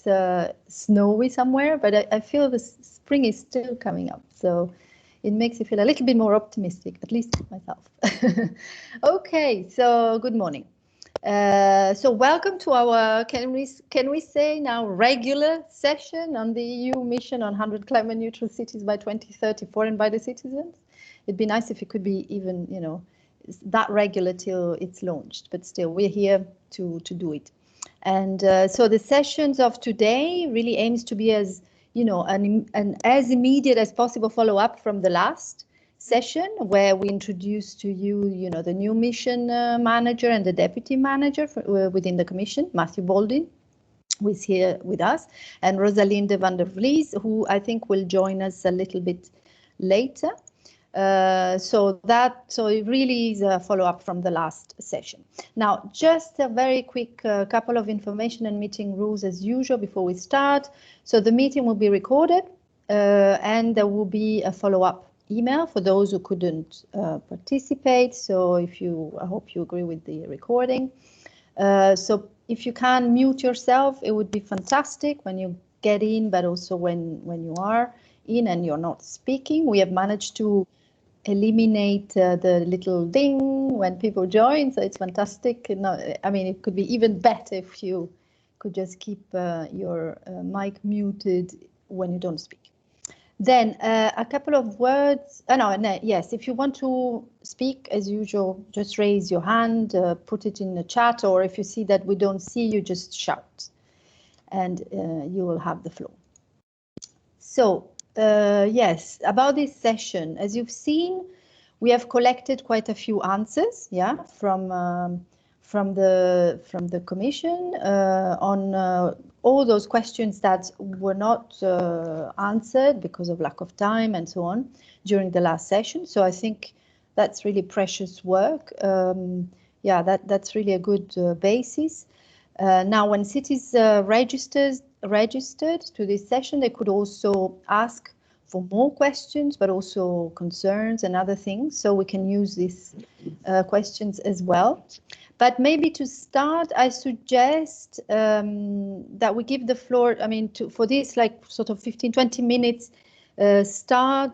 it's snowy somewhere, but I feel the spring is still coming up. So it makes you feel a little bit more optimistic, at least myself. Okay, so good morning. So welcome to our, can we say now, regular session on the EU mission on 100 climate neutral cities by 2030 for and by the citizens. It'd be nice if it could be even, you know, that regular till it's launched, but still we're here to do it. And so the sessions of today really aims to be as, you know, an as immediate as possible follow-up from the last session, where we introduced to you, you know, the new mission manager and the deputy manager within the Commission, Matthew Baldwin, who is here with us, and Rosalinde van der Vlies, who I think will join us a little bit later. So it really is a follow-up from the last session. Now, just a very quick couple of information and meeting rules as usual before we start. So the meeting will be recorded and there will be a follow-up email for those who couldn't participate. So I hope you agree with the recording. So if you can mute yourself, it would be fantastic when you get in, but also when you are in and you're not speaking. We have managed to eliminate the little ding when people join, so it's fantastic. No, I mean, it could be even better if you could just keep your mic muted when you don't speak. Then a couple of words. Yes, if you want to speak, as usual, just raise your hand, put it in the chat, or if you see that we don't see you, just shout, and you will have the floor. So, yes, about this session, as you've seen, we have collected quite a few answers, yeah, from the Commission on all those questions that were not answered because of lack of time and so on during the last session. So I think that's really precious work. Yeah, that's really a good basis. Now, when cities registered to this session, they could also ask for more questions, but also concerns and other things. So we can use these questions as well. But maybe to start, I suggest that we give the floor, I mean, for this like sort of 15, 20 minutes session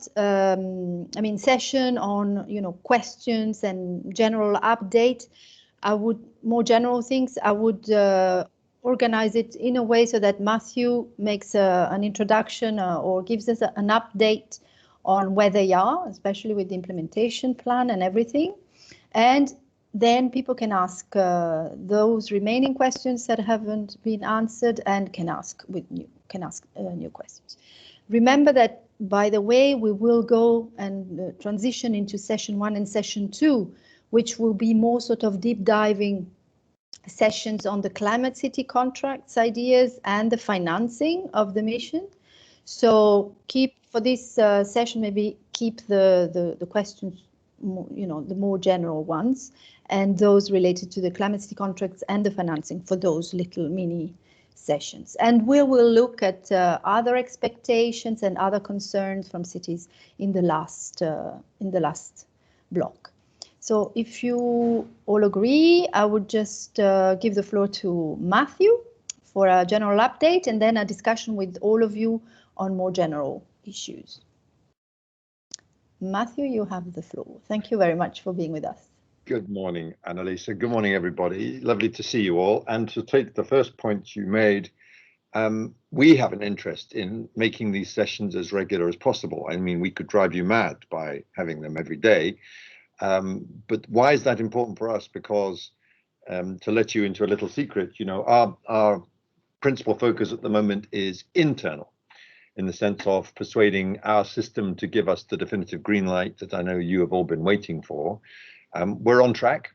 on, you know, questions and general update. More general things, I would organize it in a way so that Matthew makes an introduction or gives us an update on where they are, especially with the implementation plan and everything. And then people can ask those remaining questions that haven't been answered and can ask new questions. Remember that, by the way, we will go and transition into session 1 and session 2, which will be more sort of deep diving sessions on the climate city contracts ideas and the financing of the mission. So for this session, maybe keep the questions, you know, the more general ones, and those related to the climate city contracts and the financing for those little mini sessions. And we will look at other expectations and other concerns from cities in the last block. So if you all agree, I would just give the floor to Matthew for a general update and then a discussion with all of you on more general issues. Matthew, you have the floor. Thank you very much for being with us. Good morning, Annalisa. Good morning, everybody. Lovely to see you all. And to take the first point you made, we have an interest in making these sessions as regular as possible. I mean, we could drive you mad by having them every day. But why is that important for us? Because to let you into a little secret, you know, our principal focus at the moment is internal, in the sense of persuading our system to give us the definitive green light that I know you have all been waiting for. We're on track,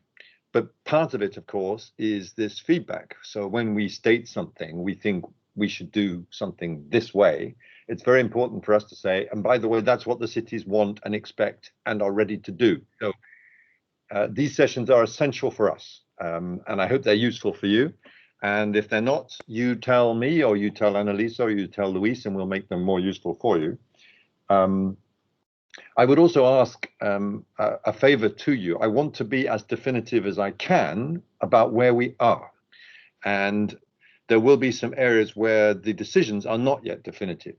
but part of it, of course, is this feedback. So when we state something, we think we should do something this way, it's very important for us to say, and by the way, that's what the cities want and expect and are ready to do. So these sessions are essential for us, and I hope they're useful for you. And if they're not, you tell me, or you tell Annalisa, or you tell Luis, and we'll make them more useful for you. I would also ask a favor to you. I want to be as definitive as I can about where we are. And there will be some areas where the decisions are not yet definitive.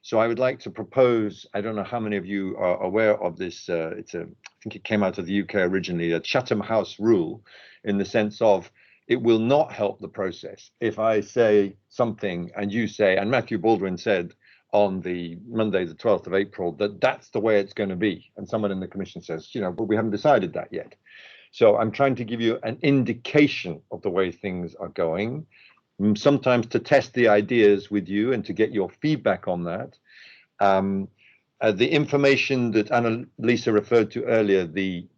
So I would like to propose, I don't know how many of you are aware of this, I think it came out of the UK originally, a Chatham House rule, in the sense of it will not help the process if I say something and you say, and Matthew Baldwin said on the Monday, the 12th of April, that that's the way it's going to be. And someone in the commission says, but we haven't decided that yet. So I'm trying to give you an indication of the way things are going, sometimes to test the ideas with you and to get your feedback on that. The information that Annalisa referred to earlier, the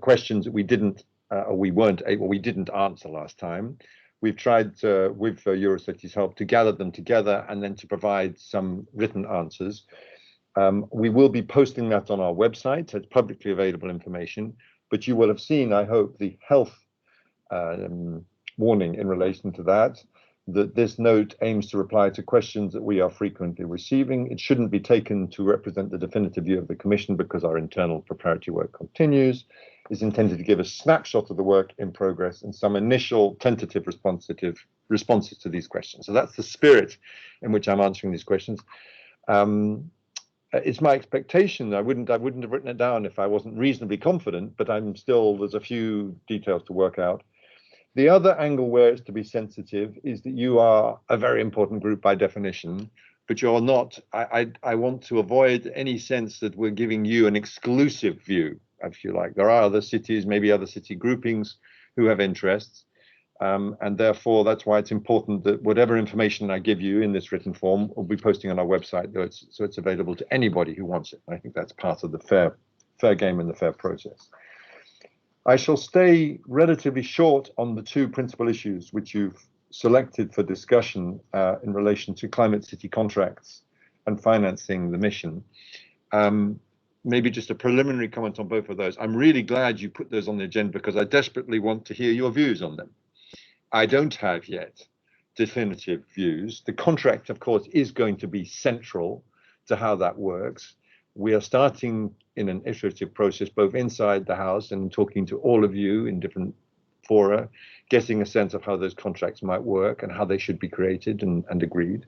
questions that we didn't answer last time, we've tried with Eurocities' help to gather them together and then to provide some written answers. We will be posting that on our website, so it's publicly available information, but you will have seen, I hope, the health warning in relation to that this note aims to reply to questions that we are frequently receiving. It shouldn't be taken to represent the definitive view of the Commission because our internal preparatory work continues. It's intended to give a snapshot of the work in progress and some initial tentative responses to these questions. So that's the spirit in which I'm answering these questions. It's my expectation. I wouldn't have written it down if I wasn't reasonably confident, but there's a few details to work out. The other angle where it's to be sensitive is that you are a very important group by definition, but you're not. I want to avoid any sense that we're giving you an exclusive view, if you like. There are other cities, maybe other city groupings who have interests. And therefore, that's why it's important that whatever information I give you in this written form, we'll be posting on our website, so it's available to anybody who wants it. I think that's part of the fair game and the fair process. I shall stay relatively short on the two principal issues which you've selected for discussion in relation to climate city contracts and financing the mission. Maybe just a preliminary comment on both of those. I'm really glad you put those on the agenda because I desperately want to hear your views on them. I don't have yet definitive views. The contract, of course, is going to be central to how that works. We are starting in an iterative process, both inside the House and talking to all of you in different fora, getting a sense of how those contracts might work and how they should be created and agreed.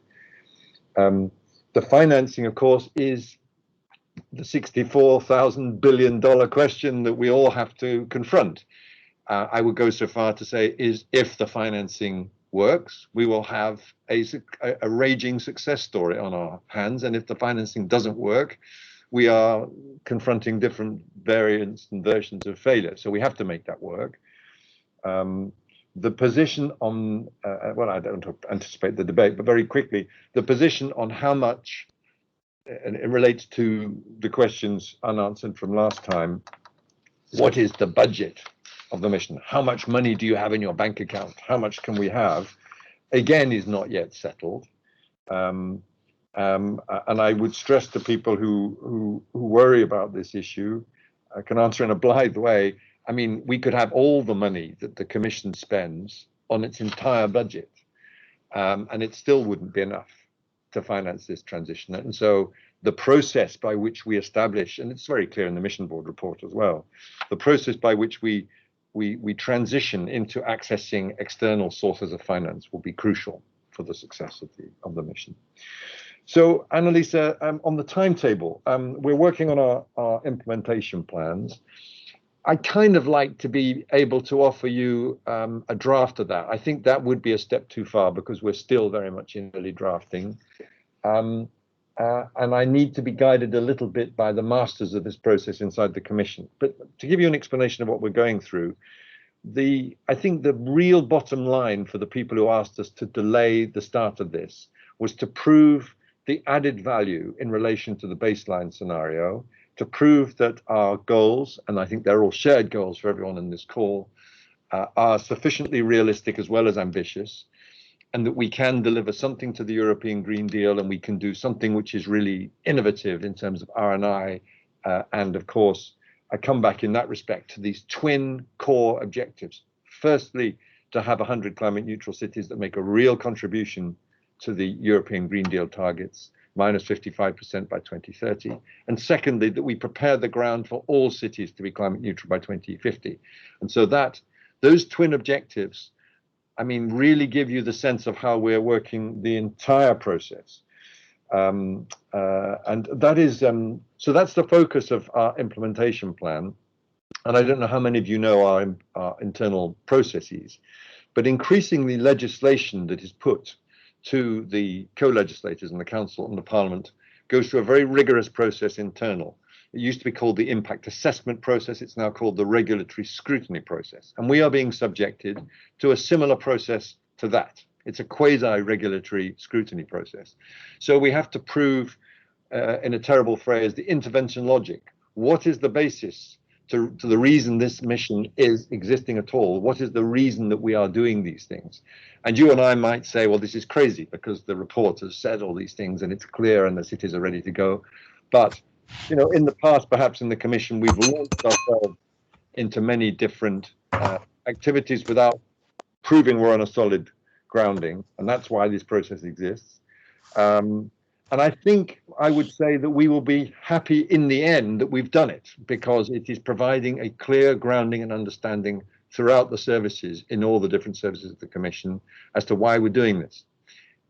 The financing, of course, is the $64,000 billion question that we all have to confront. I would go so far to say is if the financing works, we will have a raging success story on our hands. And if the financing doesn't work, we are confronting different variants and versions of failure. So we have to make that work. The position on, well, I don't anticipate the debate, but very quickly, the position on how much, and it relates to the questions unanswered from last time, what is the budget of the mission? How much money do you have in your bank account? How much can we have? Again, is not yet settled. And I would stress to people who worry about this issue, I can answer in a blithe way. I mean, we could have all the money that the Commission spends on its entire budget, and it still wouldn't be enough to finance this transition. And so the process by which we establish, and it's very clear in the Mission Board report as well, the process by which we transition into accessing external sources of finance will be crucial for the success of the mission. So, Annalisa, on the timetable, we're working on our implementation plans. I kind of like to be able to offer you a draft of that. I think that would be a step too far because we're still very much in early drafting. And I need to be guided a little bit by the masters of this process inside the Commission. But to give you an explanation of what we're going through, I think the real bottom line for the people who asked us to delay the start of this was to prove the added value in relation to the baseline scenario, to prove that our goals, and I think they're all shared goals for everyone in this call, are sufficiently realistic as well as ambitious, and that we can deliver something to the European Green Deal, and we can do something which is really innovative in terms of R&I, and of course, I come back in that respect to these twin core objectives. Firstly, to have 100 climate neutral cities that make a real contribution to the European Green Deal targets, minus 55% by 2030. And secondly, that we prepare the ground for all cities to be climate neutral by 2050. And so those twin objectives I mean, really give you the sense of how we're working the entire process. And that is, so that's the focus of our implementation plan. And I don't know how many of you know our internal processes, but increasingly legislation that is put to the co-legislators and the council and the parliament goes through a very rigorous process internal. It used to be called the impact assessment process. It's now called the regulatory scrutiny process. And we are being subjected to a similar process to that. It's a quasi-regulatory scrutiny process. So we have to prove, in a terrible phrase, the intervention logic. What is the basis to the reason this mission is existing at all? What is the reason that we are doing these things? And you and I might say, well, this is crazy because the report has said all these things and it's clear and the cities are ready to go. But, you know, in the past, perhaps in the Commission, we've launched ourselves into many different activities without proving we're on a solid grounding. And that's why this process exists. And I think I would say that we will be happy in the end that we've done it, because it is providing a clear grounding and understanding throughout the services, in all the different services of the Commission, as to why we're doing this.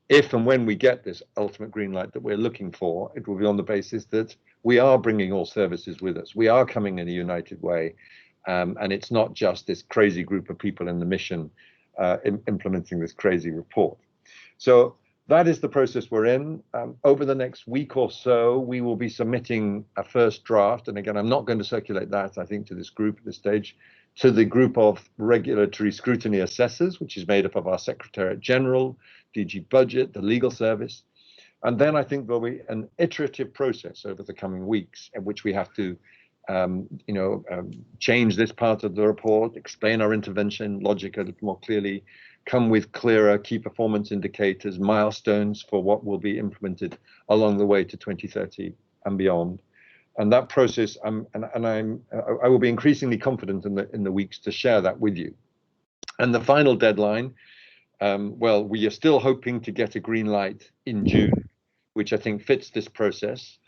If and when we get this ultimate green light that we're looking for, it will be on the basis that we are bringing all services with us. We are coming in a united way. And it's not just this crazy group of people in the mission implementing this crazy report. So that is the process we're in. Over the next week or so, we will be submitting a first draft. And again, I'm not going to circulate that, I think, to this group at this stage, to the group of regulatory scrutiny assessors, which is made up of our Secretariat General, DG Budget, the legal service. And then I think there'll be an iterative process over the coming weeks in which we have to change this part of the report, explain our intervention logic a little more clearly, come with clearer key performance indicators, milestones for what will be implemented along the way to 2030 and beyond. And that process, I will be increasingly confident in the weeks to share that with you. And the final deadline, well, we are still hoping to get a green light in June, which I think fits this process.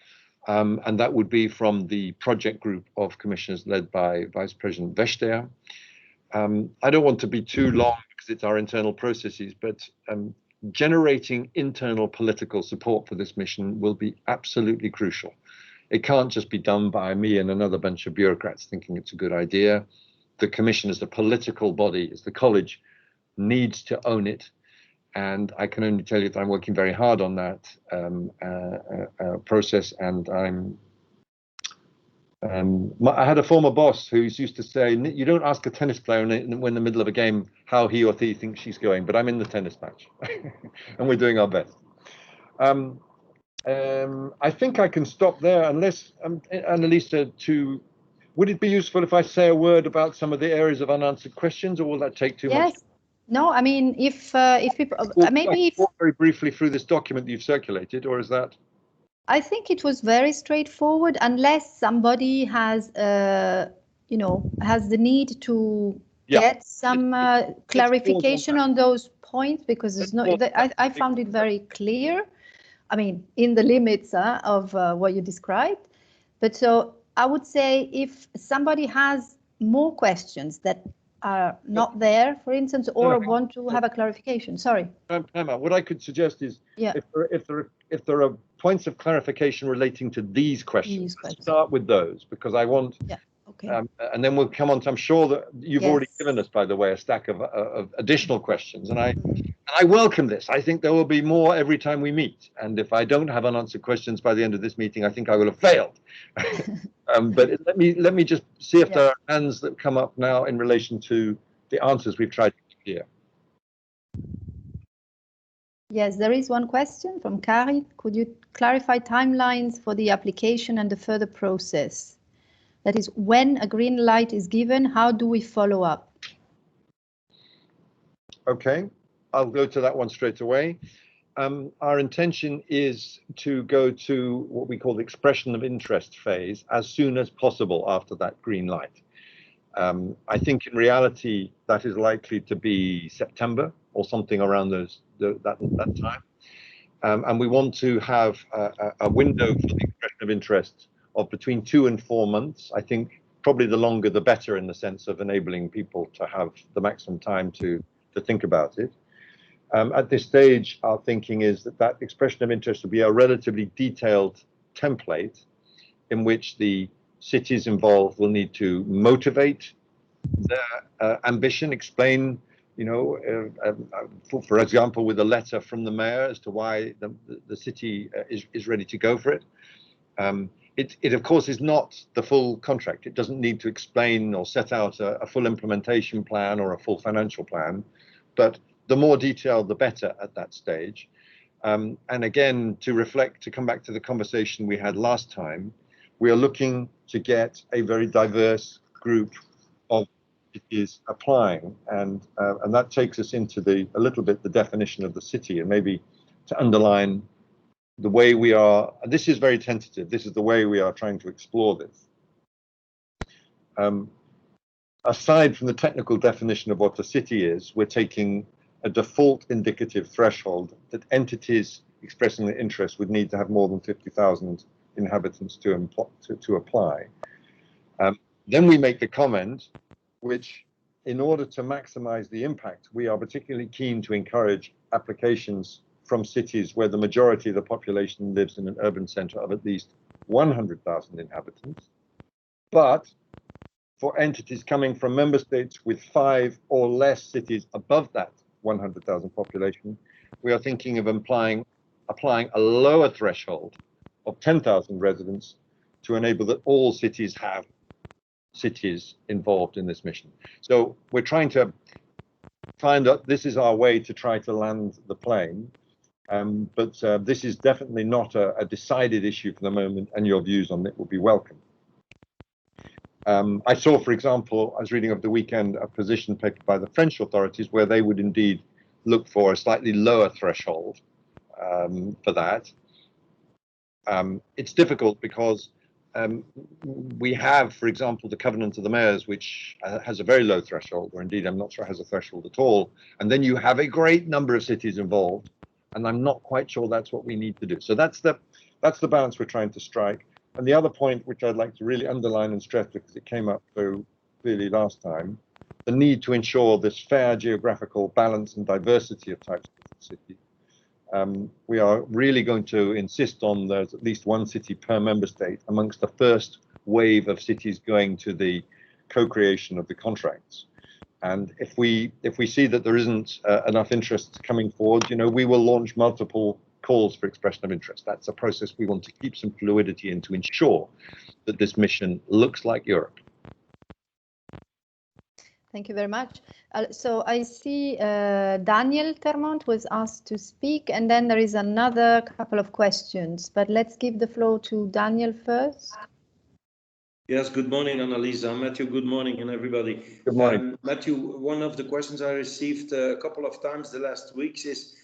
And that would be from the project group of commissioners led by Vice President Vestager. I don't want to be too long because it's our internal processes, but generating internal political support for this mission will be absolutely crucial. It can't just be done by me and another bunch of bureaucrats thinking it's a good idea. The Commission as the political body, as the college, needs to own it. And I can only tell you that I'm working very hard on that process. And I had a former boss who used to say, you don't ask a tennis player in the middle of a game how he or she thinks she's going, but I'm in the tennis match and we're doing our best. I think I can stop there unless, Annalisa, would it be useful if I say a word about some of the areas of unanswered questions, or will that take too much? No, I mean, if we maybe walk very briefly through this document that you've circulated, or is that? I think it was very straightforward, unless somebody has, has the need to get some clarification on those points, because there's no. I found it very clear. I mean, in the limits of what you described, but so I would say if somebody has more questions that are not there, for instance, or want to have a clarification. Sorry. Emma, what I could suggest is, if there are points of clarification relating to these questions, start with those, because I want. Yeah. Okay. And then we'll come on to, I'm sure that you've already given us, by the way, a stack of additional questions, and I welcome this. I think there will be more every time we meet, and if I don't have unanswered questions by the end of this meeting, I think I will have failed. But let me just see if there are hands that come up now in relation to the answers we've tried to hear. Yes, there is one question from Kari. Could you clarify timelines for the application and the further process? That is, when a green light is given, how do we follow up? Okay, I'll go to that one straight away. Our intention is to go to what we call the expression of interest phase as soon as possible after that green light. I think in reality that is likely to be September or something around that time. And we want to have a window for the expression of interest of between 2 and 4 months. I think probably the longer the better, in the sense of enabling people to have the maximum time to to think about it. At this stage, our thinking is that that expression of interest will be a relatively detailed template in which the cities involved will need to motivate their ambition, explain, you know, for example, with a letter from the mayor as to why the city is ready to go for it. It of course is not the full contract. It doesn't need to explain or set out a full implementation plan or a full financial plan, but the more detailed, the better at that stage. And again, to come back to the conversation we had last time, we are looking to get a very diverse group of cities applying, and that takes us into a little bit the definition of the city, and maybe to underline the way we are. This is very tentative. This is the way we are trying to explore this. Aside from the technical definition of what a city is, we're taking a default indicative threshold that entities expressing their interest would need to have more than 50,000 inhabitants to apply. Then we make the comment, which, in order to maximize the impact, we are particularly keen to encourage applications from cities where the majority of the population lives in an urban center of at least 100,000 inhabitants. But for entities coming from member states with 5 or less cities above that 100,000 population, we are thinking of applying a lower threshold of 10,000 residents to enable that all cities have cities involved in this mission. So we're trying to find out, this is our way to try to land the plane. But this is definitely not a decided issue for the moment, and your views on it will be welcome. I saw, for example, I was reading over the weekend a position paper by the French authorities where they would indeed look for a slightly lower threshold for that. It's difficult because we have, for example, the Covenant of the Mayors, which has a very low threshold, or indeed I'm not sure has a threshold at all. And then you have a great number of cities involved, and I'm not quite sure that's what we need to do. So that's the balance we're trying to strike. And the other point, which I'd like to really underline and stress because it came up so clearly last time, the need to ensure this fair geographical balance and diversity of types of cities. We are really going to insist on there's at least one city per member state amongst the first wave of cities going to the co-creation of the contracts. And if we see that there isn't enough interest coming forward, you know, we will launch multiple calls for expression of interest. That's a process we want to keep some fluidity in to ensure that this mission looks like Europe. Thank you very much. So I see Daniel Termont was asked to speak, and then there is another couple of questions, but let's give the floor to Daniel first. Yes, good morning, Annalisa. Matthew, good morning, and everybody. Good morning. Matthew, one of the questions I received a couple of times the last weeks is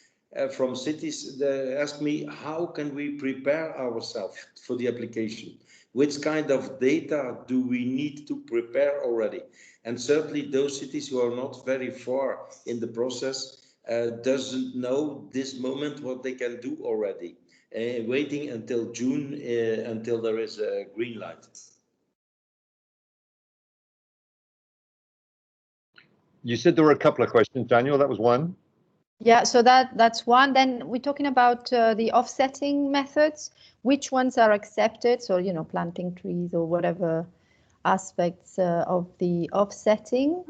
from cities. They ask me, how can we prepare ourselves for the application? Which kind of data do we need to prepare already? And certainly those cities who are not very far in the process doesn't know this moment what they can do already, waiting until June until there is a green light. You said there were a couple of questions, Daniel. That was one. Yeah, so that's one. Then we're talking about the offsetting methods. Which ones are accepted? So, you know, planting trees or whatever aspects of the offsetting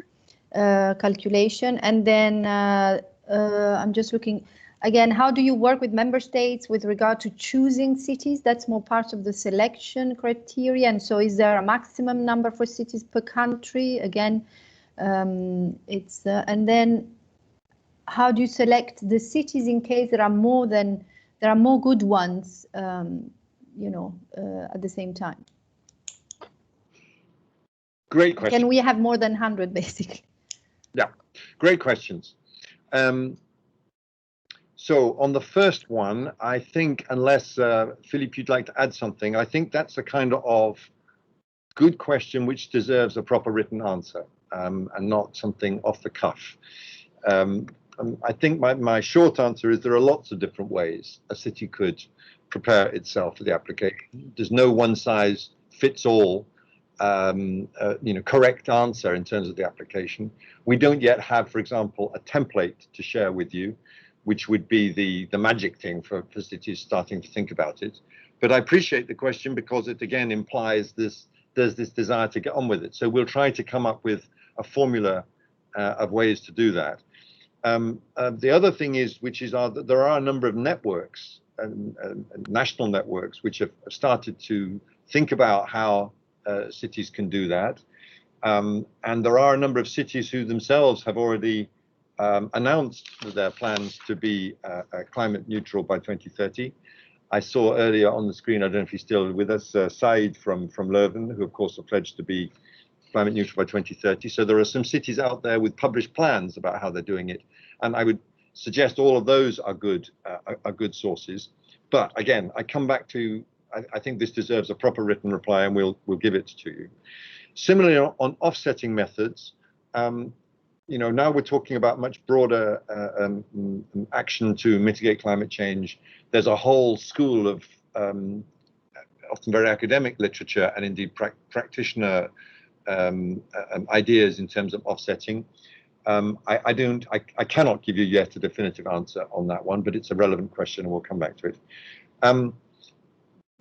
calculation. And then I'm just looking again, how do you work with member states with regard to choosing cities? That's more part of the selection criteria. And so is there a maximum number for cities per country? Again, and then how do you select the cities in case there are more good ones, you know, at the same time? Great question. Can we have more than 100, basically? Yeah, great questions. So on the first one, I think, unless Philippe, you'd like to add something, I think that's a kind of good question which deserves a proper written answer, and not something off the cuff. I think my short answer is there are lots of different ways a city could prepare itself for the application. There's no one size fits all correct answer in terms of the application. We don't yet have, for example, a template to share with you, which would be the magic thing for cities starting to think about it. But I appreciate the question because it again implies there's this desire to get on with it. So we'll try to come up with a formula of ways to do that. The other thing is, that there are a number of networks and national networks which have started to think about how cities can do that. And there are a number of cities who themselves have already announced their plans to be climate neutral by 2030. I saw earlier on the screen, I don't know if he's still with us, Said from Leuven, who of course have pledged to be climate neutral by 2030. So there are some cities out there with published plans about how they're doing it. And I would suggest all of those are good sources. But again, I come back to, I think this deserves a proper written reply, and we'll give it to you. Similarly, on offsetting methods, now we're talking about much broader action to mitigate climate change. There's a whole school of often very academic literature and indeed practitioner ideas in terms of offsetting. I cannot give you yet a definitive answer on that one, but it's a relevant question and we'll come back to it.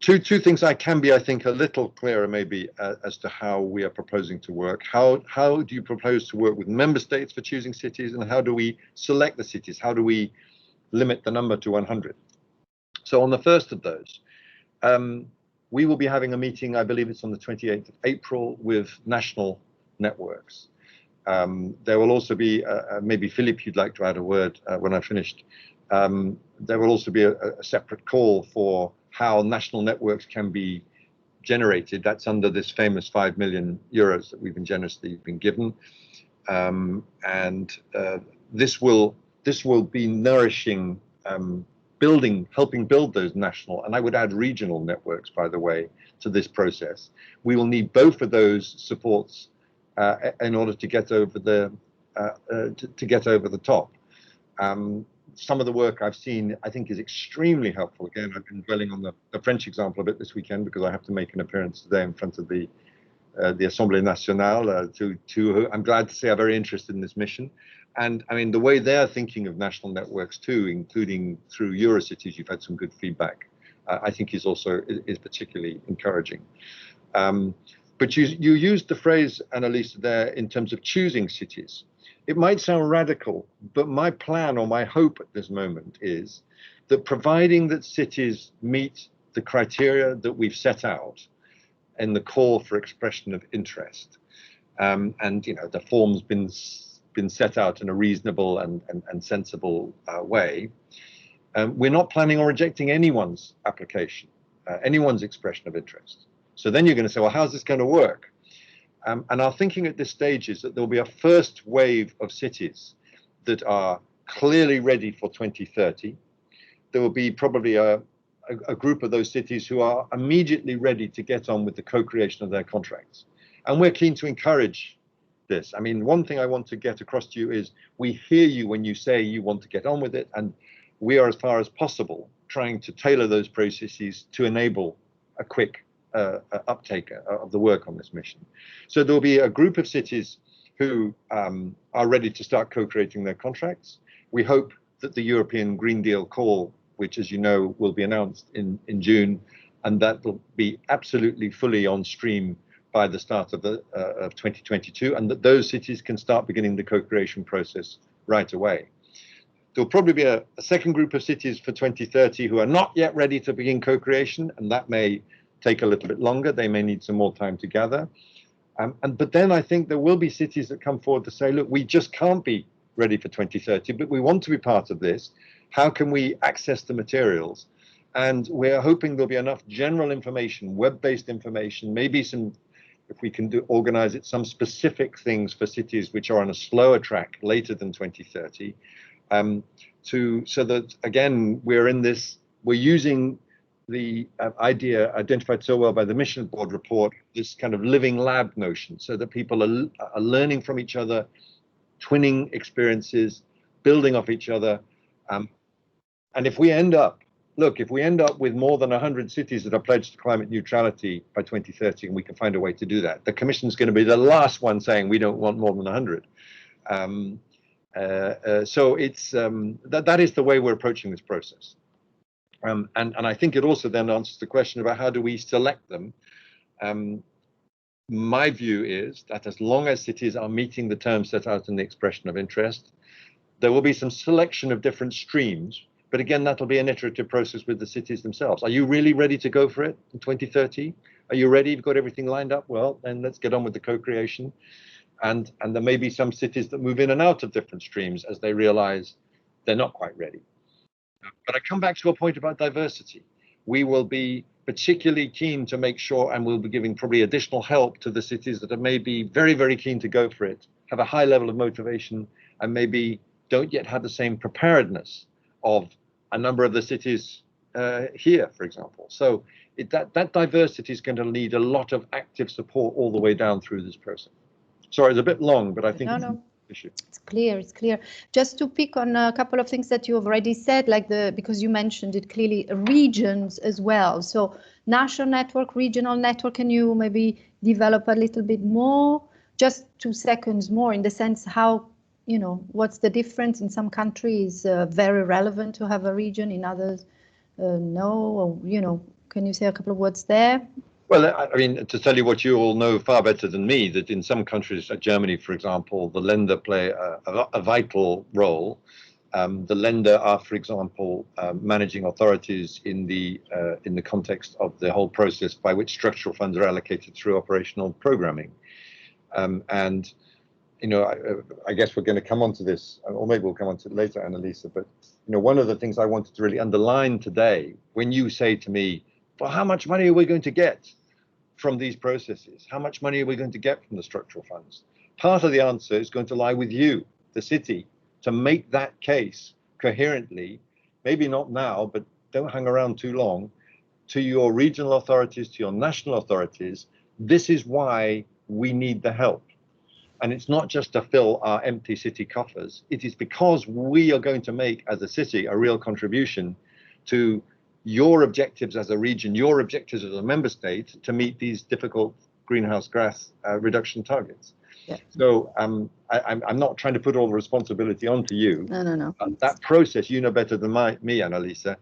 Two things I can be, I think, a little clearer maybe as to how we are proposing to work. How do you propose to work with member states for choosing cities, and how do we select the cities? How do we limit the number to 100? So on the first of those, we will be having a meeting, I believe it's on the 28th of April, with national networks. There will also be, maybe Philippe, you'd like to add a word when I'm finished. There will also be a separate call for how national networks can be generated. That's under this famous 5 million euros that we've been generously given. This will be nourishing, helping build those national, and I would add regional networks, by the way, to this process. We will need both of those supports in order to get over the top. Some of the work I've seen, I think, is extremely helpful. Again, I've been dwelling on the French example a bit this weekend because I have to make an appearance today in front of the Assemblée Nationale. I'm glad to say are very interested in this mission. And I mean, the way they're thinking of national networks too, including through Eurocities, you've had some good feedback, I think is particularly encouraging. But you used the phrase, Annalisa, there in terms of choosing cities. It might sound radical, but my plan or my hope at this moment is that providing that cities meet the criteria that we've set out in the call for expression of interest, and the form's been set out in a reasonable and sensible way, we're not planning on rejecting anyone's application, anyone's expression of interest. So then you're going to say, well, how's this going to work? And our thinking at this stage is that there'll be a first wave of cities that are clearly ready for 2030. There will be probably a group of those cities who are immediately ready to get on with the co-creation of their contracts. And we're keen to encourage this. I mean, one thing I want to get across to you is we hear you when you say you want to get on with it, and we are, as far as possible, trying to tailor those processes to enable a quick uptake of the work on this mission. So there'll be a group of cities who are ready to start co-creating their contracts. We hope that the European Green Deal call, which, as you know, will be announced in June, and that will be absolutely fully on stream by the start of 2022, and that those cities can start beginning the co-creation process right away. There'll probably be a second group of cities for 2030 who are not yet ready to begin co-creation, and that may take a little bit longer. They may need some more time to gather. But then I think there will be cities that come forward to say, look, we just can't be ready for 2030, but we want to be part of this. How can we access the materials? And we're hoping there'll be enough general information, web-based information, maybe some, if we can organize it, some specific things for cities which are on a slower track later than 2030, so that, again, we're using the idea identified so well by the Mission Board report, this kind of living lab notion, so that people are learning from each other, twinning experiences, building off each other. And if we end up look, if we end up with more than 100 cities that are pledged to climate neutrality by 2030, and we can find a way to do that, the Commission's going to be the last one saying we don't want more than 100. So it's that is the way we're approaching this process. And I think it also then answers the question about how do we select them. My view is that as long as cities are meeting the terms set out in the expression of interest, there will be some selection of different streams. But again, that'll be an iterative process with the cities themselves. Are you really ready to go for it in 2030? Are you ready? You've got everything lined up? Well, then let's get on with the co-creation. And there may be some cities that move in and out of different streams as they realize they're not quite ready. But I come back to a point about diversity. We will be particularly keen to make sure, and we'll be giving probably additional help to the cities that are maybe very, very keen to go for it, have a high level of motivation, and maybe don't yet have the same preparedness of a number of the cities here, for example. So that diversity is going to need a lot of active support all the way down through this process. Sorry, it's a bit long, but I think it's an issue. It's clear, it's clear. Just to pick on a couple of things that you have already said, like because you mentioned it clearly, regions as well. So national network, regional network, can you maybe develop a little bit more? Just 2 seconds more in the sense how, you know, what's the difference? In some countries very relevant to have a region, in others no, or, you know, can you say a couple of words there? Well, I mean, to tell you what you all know far better than me, that in some countries, like Germany, for example, the Länder play a vital role. The Länder are, for example, managing authorities in the context of the whole process by which structural funds are allocated through operational programming. And, you know, I guess we're going to come on to this, or maybe we'll come on to it later, Annalisa, but, you know, one of the things I wanted to really underline today, when you say to me, well, how much money are we going to get from these processes? How much money are we going to get from the structural funds? Part of the answer is going to lie with you, the city, to make that case coherently, maybe not now, but don't hang around too long, to your regional authorities, to your national authorities. This is why we need the help. And it's not just to fill our empty city coffers. It is because we are going to make, as a city, a real contribution to your objectives as a region, your objectives as a member state to meet these difficult greenhouse gas reduction targets. Yeah. So I'm not trying to put all the responsibility onto you. No. That process, you know better than me, Annalisa,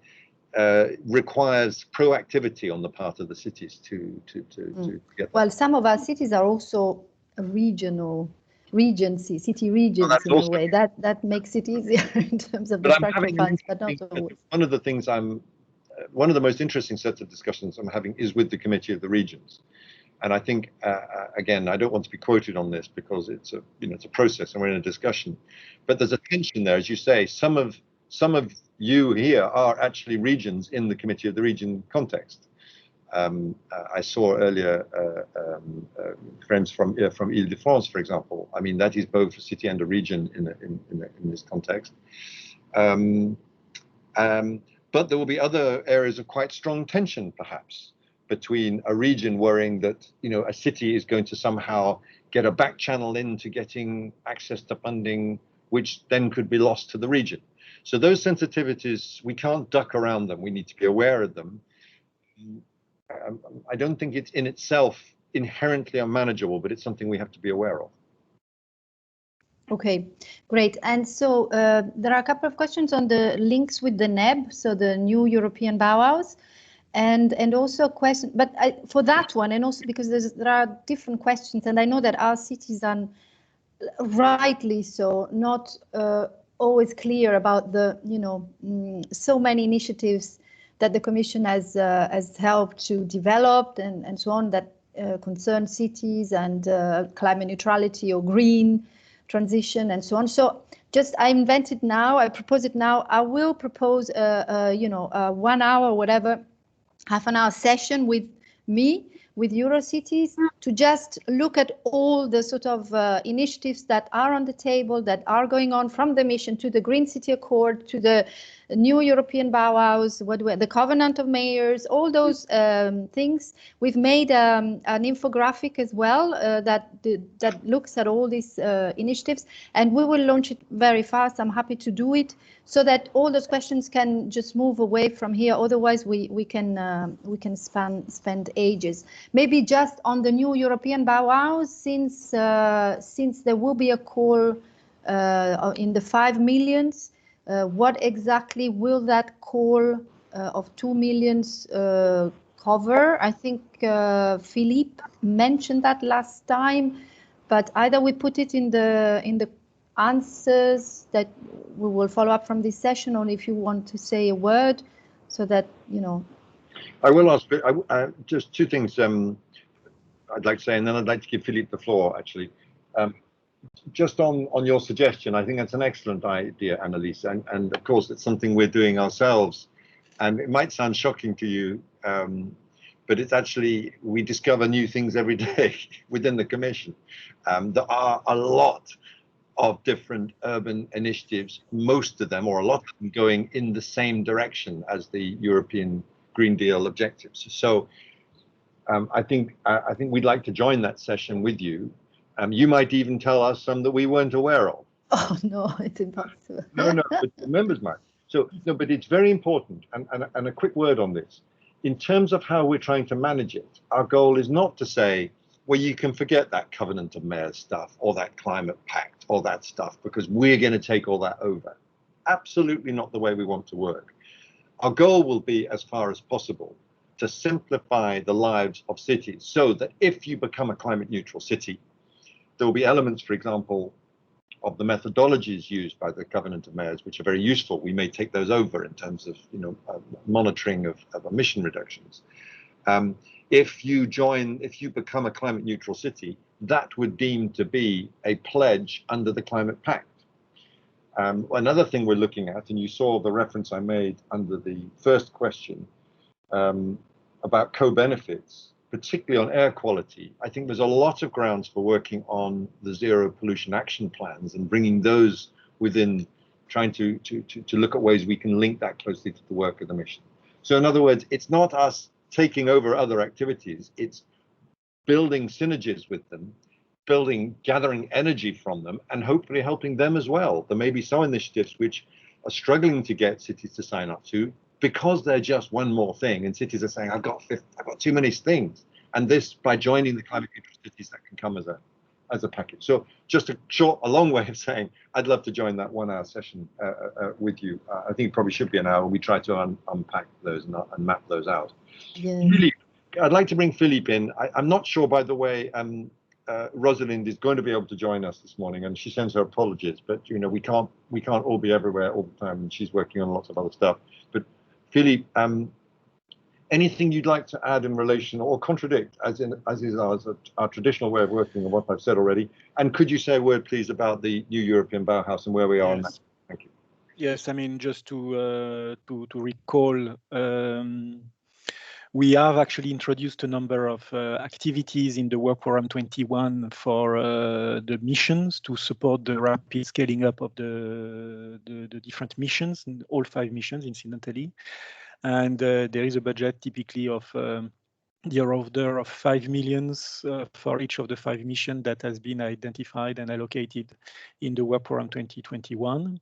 requires proactivity on the part of the cities to get that. Well, some of our cities are also regional regency, city regions in a way. That makes it easier in terms of the structural funds, but not always. One of the things one of the most interesting sets of discussions I'm having is with the Committee of the Regions. And I think, again, I don't want to be quoted on this because it's a process and we're in a discussion, but there's a tension there, as you say. Some of you here are actually regions in the Committee of the Region context. I saw earlier friends from Ile-de-France, for example. I mean, that is both a city and a region in this context. But there will be other areas of quite strong tension, perhaps, between a region worrying that, you know, a city is going to somehow get a back channel into getting access to funding, which then could be lost to the region. So those sensitivities, we can't duck around them. We need to be aware of them. I don't think it's in itself inherently unmanageable, but it's something we have to be aware of. Okay, great. And so there are a couple of questions on the links with the NEB, so the new European Bauhaus, and also a question, but for that one, and also because there are different questions, and I know that our cities are rightly so not always clear about the, you know, so many initiatives that the Commission has helped to develop and so on that concern cities and climate neutrality or green transition and so on. So just I propose it now. I will propose a 1 hour, whatever, half an hour session with me with Eurocities to just look at all the sort of initiatives that are on the table, that are going on, from the mission to the Green City Accord to the new European Bauhaus, the Covenant of Mayors, all those things. We've made an infographic as well that looks at all these initiatives, and we will launch it very fast. I'm happy to do it so that all those questions can just move away from here. Otherwise, we can spend ages. Maybe just on the new European Bauhaus, since there will be a call in the 5 millions. What exactly will that call of 2 millions cover? I think Philippe mentioned that last time, but either we put it in the answers that we will follow up from this session, or if you want to say a word, so that you know. I will ask just two things I'd like to say, and then I'd like to give Philippe the floor, actually. Just on your suggestion, I think that's an excellent idea, Anneliese, and of course it's something we're doing ourselves, and it might sound shocking to you, but it's actually, we discover new things every day within the Commission. There are a lot of different urban initiatives, most of them, or a lot of them, going in the same direction as the European Green Deal objectives. So I think we'd like to join that session with you. You might even tell us some that we weren't aware of. Oh no, it's impossible. No, but the members might. So no, but it's very important. And a quick word on this. In terms of how we're trying to manage it, our goal is not to say, well, you can forget that Covenant of Mayors stuff or that climate pact or that stuff because we're going to take all that over. Absolutely not the way we want to work. Our goal will be, as far as possible, to simplify the lives of cities so that if you become a climate neutral city, there will be elements, for example, of the methodologies used by the Covenant of Mayors, which are very useful. We may take those over in terms of, monitoring of emission reductions. If you become a climate neutral city, that would deem to be a pledge under the Climate Pact. Another thing we're looking at, and you saw the reference I made under the first question about co-benefits, particularly on air quality. I think there's a lot of grounds for working on the zero pollution action plans and bringing those within, trying to look at ways we can link that closely to the work of the mission. So in other words, it's not us taking over other activities, it's building synergies with them, gathering energy from them, and hopefully helping them as well. There may be some initiatives which are struggling to get cities to sign up to because they're just one more thing, and cities are saying, I've got too many things. And this, by joining the climate neutral cities, that can come as a package. So just a long way of saying, I'd love to join that 1 hour session with you. I think it probably should be an hour. We try to unpack those and map those out. Yeah. Philippe, I'd like to bring Philippe in. I'm not sure, by the way, Rosalind is going to be able to join us this morning, and she sends her apologies, but we can't all be everywhere all the time, and she's working on lots of other stuff. But Philippe, anything you'd like to add in relation or contradict, as is our traditional way of working, on what I've said already? And could you say a word, please, about the new European Bauhaus and where we are on that? Thank you. Yes, I mean, just to recall, we have actually introduced a number of activities in the Work Program 21 for the missions to support the rapid scaling up of the different missions, all 5 missions, incidentally. And there is a budget typically of the order of 5 million for each of the 5 missions that has been identified and allocated in the Work Program 2021.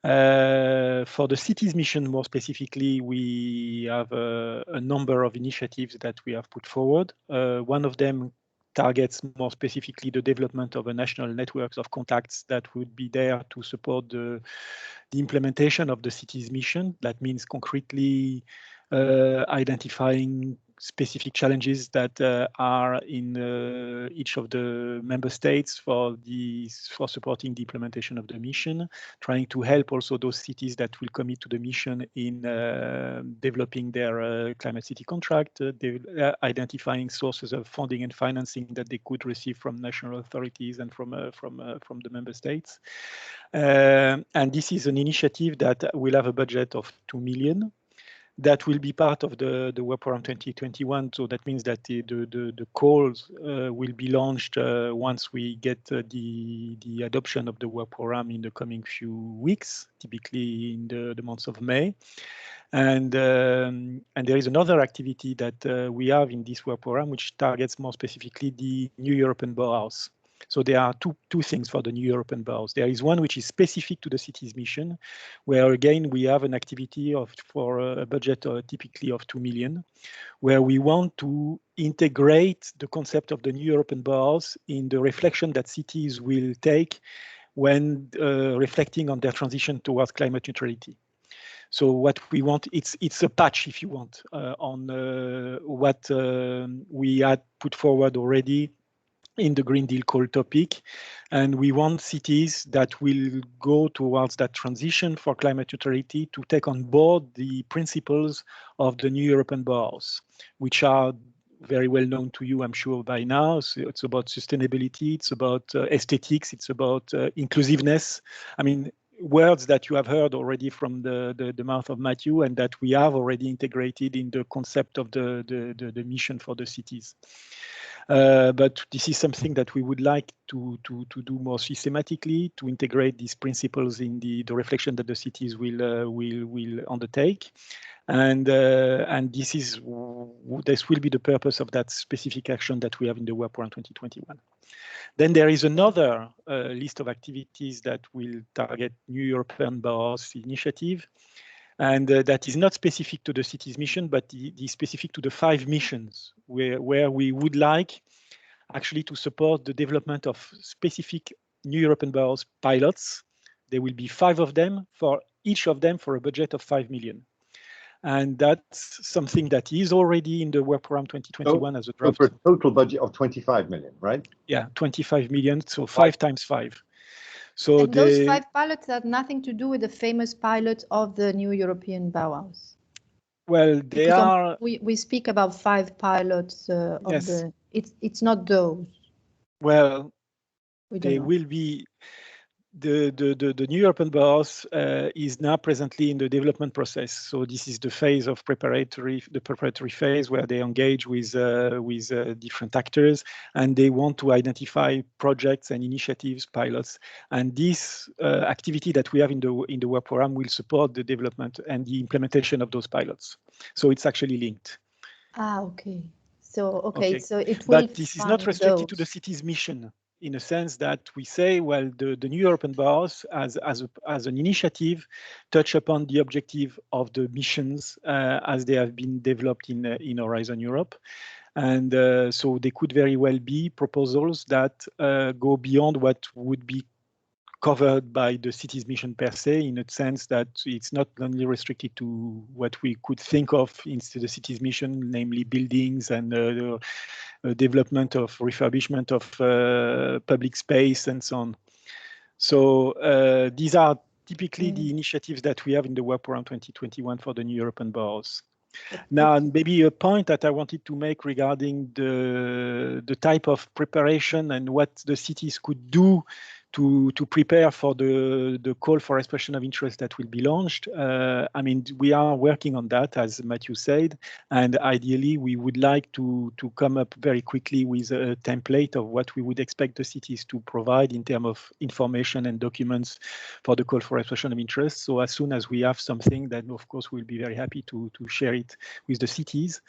For the cities mission, more specifically, we have a number of initiatives that we have put forward. One of them targets more specifically the development of a national networks of contacts that would be there to support the implementation of the cities mission. That means concretely identifying specific challenges that are in each of the member states for supporting the implementation of the mission, trying to help also those cities that will commit to the mission in developing their climate city contract, identifying sources of funding and financing that they could receive from national authorities and from the member states. And this is an initiative that will have a budget of 2 million. that will be part of the Work Program 2021. So that means that the calls will be launched once we get the adoption of the Work Program in the coming few weeks, typically in the months of May. And there is another activity that we have in this Work Program, which targets more specifically the New European Bauhaus. So there are two things for the New European Bauhaus. There is one which is specific to the city's mission, where again we have an activity for a budget typically of 2 million, where we want to integrate the concept of the New European Bauhaus in the reflection that cities will take when reflecting on their transition towards climate neutrality. So what we want, it's a patch, if you want, on what we had put forward already in the Green Deal call topic. And we want cities that will go towards that transition for climate neutrality to take on board the principles of the New European Bauhaus, which are very well known to you, I'm sure, by now. So it's about sustainability, it's about aesthetics, it's about inclusiveness. I mean, words that you have heard already from the mouth of Matthew, and that we have already integrated in the concept of the mission for the cities. But this is something that we would like to do more systematically, to integrate these principles in the reflection that the cities will undertake. And this will be the purpose of that specific action that we have in the Work Program 2021. Then there is another list of activities that will target New European Bauhaus initiative. And that is not specific to the city's mission, but the specific to the 5 missions where we would like actually to support the development of specific New European Bauhaus pilots. There will be 5 of them, for each of them for a budget of 5 million. And that's something that is already in the Work Program 2021 as a draft. For a total budget of 25 million, right? Yeah, 25 million, so 5 times 5. So and those 5 pilots have nothing to do with the famous pilot of the New European Bauhaus. Well, they are. We speak about 5 pilots of yes. the. It's not those. Well, they will be. The New European Bauhaus is now presently in the development process. So this is the phase of preparatory phase where they engage with different actors, and they want to identify projects and initiatives, pilots. And this activity that we have in the Work Program will support the development and the implementation of those pilots. So it's actually linked. Ah, okay. So so it will. But this is not restricted to the city's mission, in a sense that we say, well, the New European Bauhaus as an initiative touch upon the objective of the missions as they have been developed in Horizon Europe. And so they could very well be proposals that go beyond what would be covered by the city's mission per se, in a sense that it's not only restricted to what we could think of instead of the city's mission, namely buildings and development of refurbishment of public space and so on. So these are typically the initiatives that we have in the Work Program 2021 for the New European Bauhaus. Now, maybe a point that I wanted to make regarding the type of preparation and what the cities could do to prepare for the call for expression of interest that will be launched. I mean, we are working on that, as Matthew said, and ideally we would like to come up very quickly with a template of what we would expect the cities to provide in terms of information and documents for the call for expression of interest. So as soon as we have something, then of course we'll be very happy to share it with the cities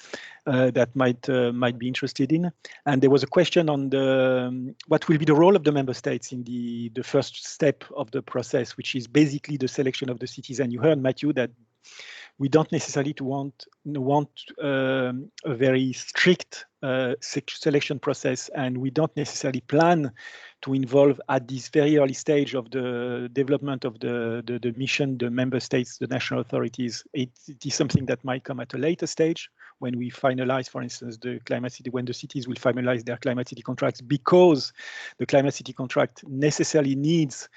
that might be interested in. And there was a question on what will be the role of the member states in the first step of the process, which is basically the selection of the cities. And you heard, Matthew, that we don't necessarily want a very strict selection process, and we don't necessarily plan to involve at this very early stage of the development of the mission, the member states, the national authorities. It is something that might come at a later stage when we finalize, for instance, when the cities will finalize their climate city contracts, because the climate city contract necessarily needs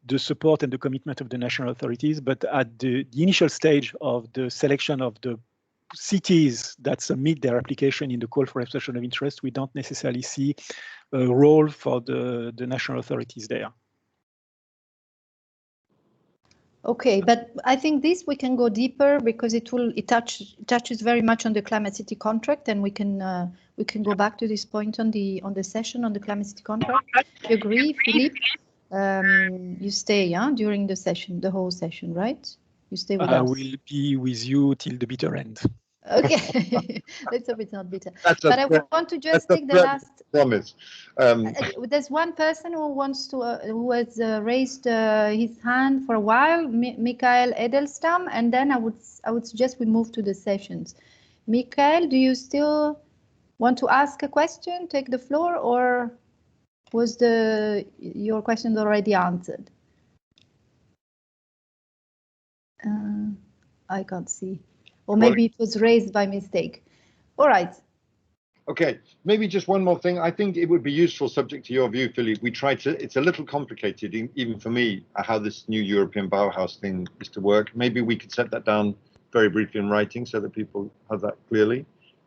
the support and the commitment of the national authorities. But at the initial stage of the selection of the cities that submit their application in the call for expression of interest, we don't necessarily see a role for the national authorities there. Okay, but I think this we can go deeper because it touches very much on the Climate City contract, and we can go back to this point on the session on the Climate City contract. You agree, Philippe? You stay, during the session, the whole session, right? You stay with us. I will be with you till the bitter end. Okay, let's hope it's not bitter. But I want to just take the last promise. There's one person who wants to who has raised his hand for a while, Michael Edelstam, and then I would suggest we move to the sessions. Michael, do you still want to ask a question, take the floor, or was your question already answered? I can't see. Or maybe it was raised by mistake. All right. Okay, maybe just one more thing. I think it would be useful, subject to your view, Philippe. It's a little complicated, even for me, how this new European Bauhaus thing is to work. Maybe we could set that down very briefly in writing so that people have that clearly.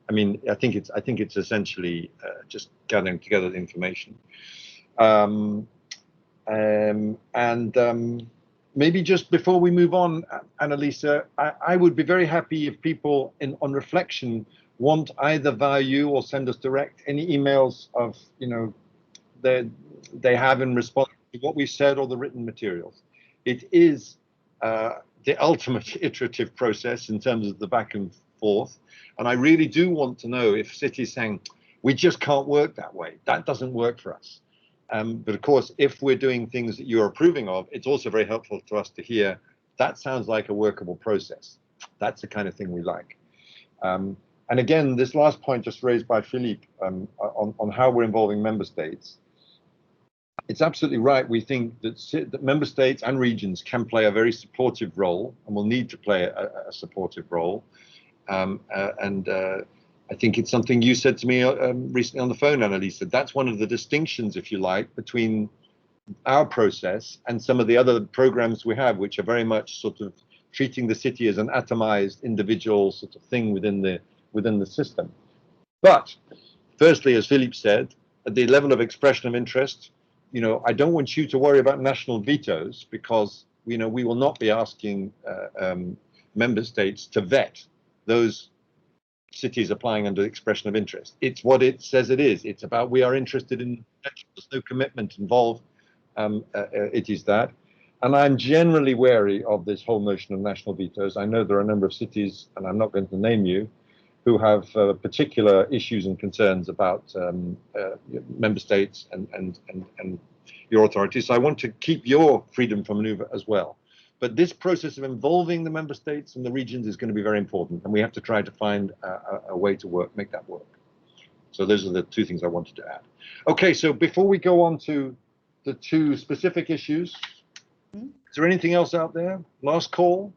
I mean, I think it's essentially just gathering together the information. Maybe just before we move on, Annalisa, I would be very happy if people on reflection want either via you or send us direct any emails of, they have in response to what we've said or the written materials. It is the ultimate iterative process in terms of the back and forth. And I really do want to know if cities saying, we just can't work that way. That doesn't work for us. But of course, if we're doing things that you're approving of, it's also very helpful to us to hear that sounds like a workable process. That's the kind of thing we like. And again, this last point just raised by Philippe on how we're involving member states. It's absolutely right. We think that member states and regions can play a very supportive role and will need to play a supportive role. I think it's something you said to me recently on the phone, Annalisa. That's one of the distinctions, if you like, between our process and some of the other programs we have, which are very much sort of treating the city as an atomized individual sort of thing within the system. But firstly, as Philippe said, at the level of expression of interest, I don't want you to worry about national vetoes because, we will not be asking member states to vet those cities applying under expression of interest. It's what it says it is. It's about we are interested in, there's no commitment involved. It is that. And I'm generally wary of this whole notion of national vetoes. I know there are a number of cities, and I'm not going to name you, who have particular issues and concerns about member states and your authorities. So I want to keep your freedom from maneuver as well. But this process of involving the member states and the regions is going to be very important, and we have to try to find a way to make that work. So those are the two things I wanted to add. Okay, so before we go on to the two specific issues, is there anything else out there? Last call?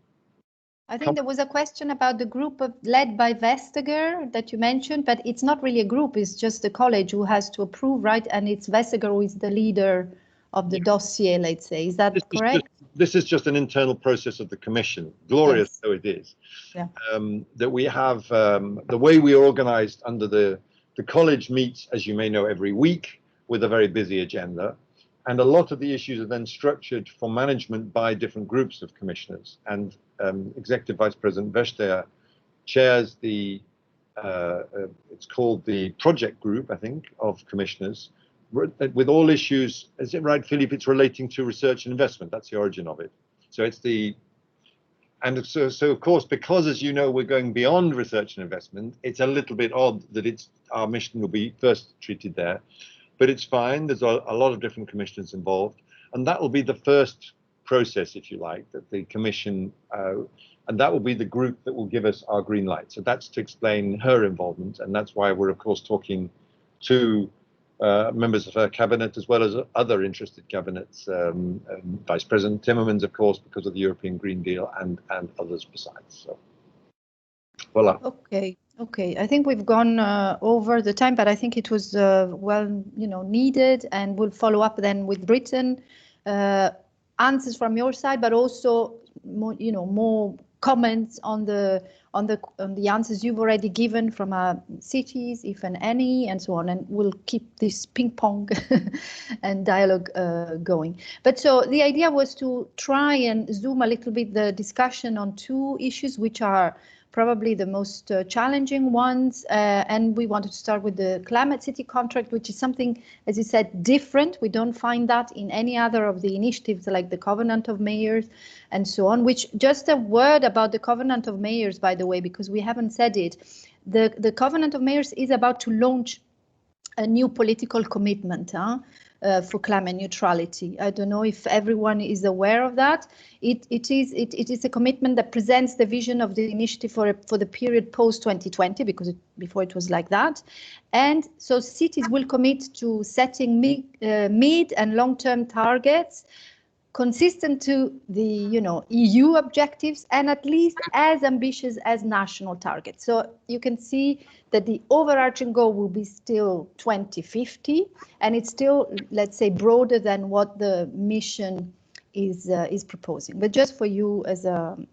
I think there was a question about the group led by Vestager that you mentioned, but it's not really a group, it's just the college who has to approve, right? And it's Vestager who is the leader of the dossier, let's say. Is that correct? This is just an internal process of the Commission, glorious though it is. Yeah. That we have, the way we are organized under the college meets, as you may know, every week with a very busy agenda. And a lot of the issues are then structured for management by different groups of commissioners. And Executive Vice President Vestager chairs it's called the project group, I think, of commissioners, with all issues. Is it right, Philippe? It's relating to research and investment. That's the origin of it. So so of course, because as you know, we're going beyond research and investment, it's a little bit odd that our mission will be first treated there. But it's fine. There's a lot of different commissioners involved. And that will be the first process, if you like, that the commission, and that will be the group that will give us our green light. So that's to explain her involvement. And that's why we're, of course, talking to members of her cabinet, as well as other interested cabinets, Vice President Timmermans, of course, because of the European Green Deal, and others besides. So, voila. Okay. I think we've gone over the time, but I think it was well, needed, and we'll follow up then with written answers from your side, but also more comments on the on the answers you've already given from cities, if and any, and so on, and we'll keep this ping pong and dialogue going. But so the idea was to try and zoom a little bit the discussion on two issues which are probably the most challenging ones, and we wanted to start with the Climate City contract, which is something, as you said, different. We don't find that in any other of the initiatives like the Covenant of Mayors and so on, which, just a word about the Covenant of Mayors, by the way, because we haven't said it. The Covenant of Mayors is about to launch a new political commitment for climate neutrality. I don't know if everyone is aware of that. It is a commitment that presents the vision of the initiative for the period post 2020, because before it was like that. And so cities will commit to setting mid and long-term targets consistent to the EU objectives and at least as ambitious as national targets. So you can see that the overarching goal will be still 2050, and it's still, let's say, broader than what the mission is proposing. But just for you as an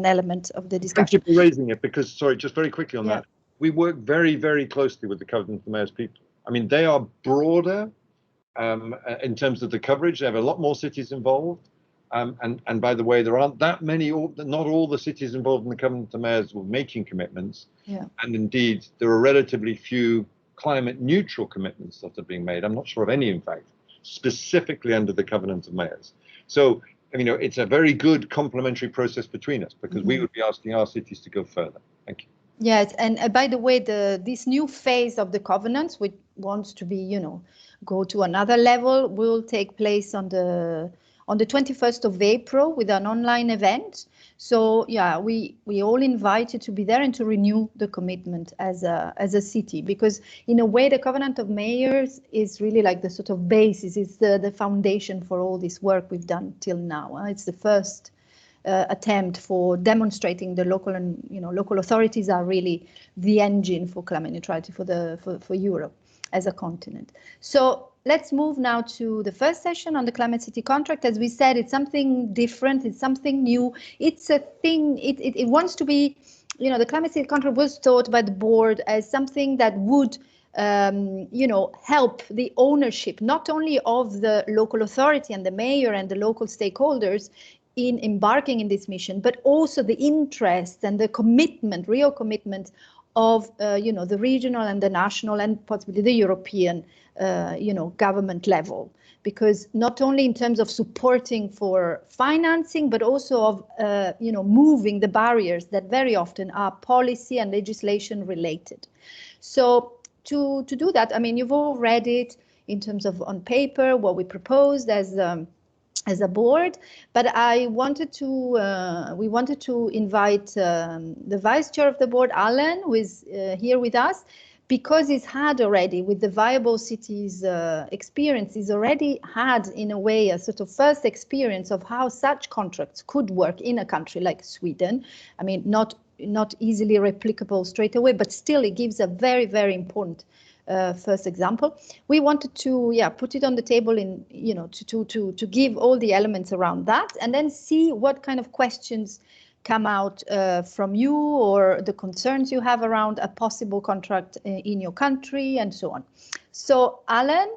element of the discussion. Thank you for raising it, because, sorry, just very quickly on that, we work very, very closely with the Covenant of Mayors people. I mean, they are broader in terms of the coverage. They have a lot more cities involved. And by the way, there aren't that many, not all the cities involved in the Covenant of Mayors were making commitments. Yeah. And indeed, there are relatively few climate neutral commitments that are being made. I'm not sure of any, in fact, specifically under the Covenant of Mayors. So, it's a very good complementary process between us, because we would be asking our cities to go further. Thank you. Yes, and by the way, this new phase of the covenants, which wants to be, go to another level, will take place on the 21st of April with an online event. So yeah, we all invite you to be there and to renew the commitment as a city, because in a way the Covenant of Mayors is really like the sort of basis, it's the foundation for all this work we've done till now. It's the first attempt for demonstrating the local and local authorities are really the engine for climate neutrality for Europe as a continent. So let's move now to the first session on the Climate City contract. As we said, it's something different, it's something new. It's a thing, it wants to be, the Climate City contract was thought by the board as something that would help the ownership, not only of the local authority and the mayor and the local stakeholders in embarking in this mission, but also the interest and the commitment, real commitment of the regional and the national and possibly the European government level, because not only in terms of supporting for financing, but also of moving the barriers that very often are policy and legislation related. So to do that, I mean, you've all read it in terms of on paper what we proposed as a board, but we wanted to invite the vice chair of the board, Alan, who is here with us, because he's had already, with the Viable Cities experience, he's already had, in a way, a sort of first experience of how such contracts could work in a country like Sweden. I mean, not easily replicable straight away, but still it gives a very, very important first example. We wanted to put it on the table in to give all the elements around that, and then see what kind of questions come out from you, or the concerns you have around a possible contract in your country and so on. So Alan,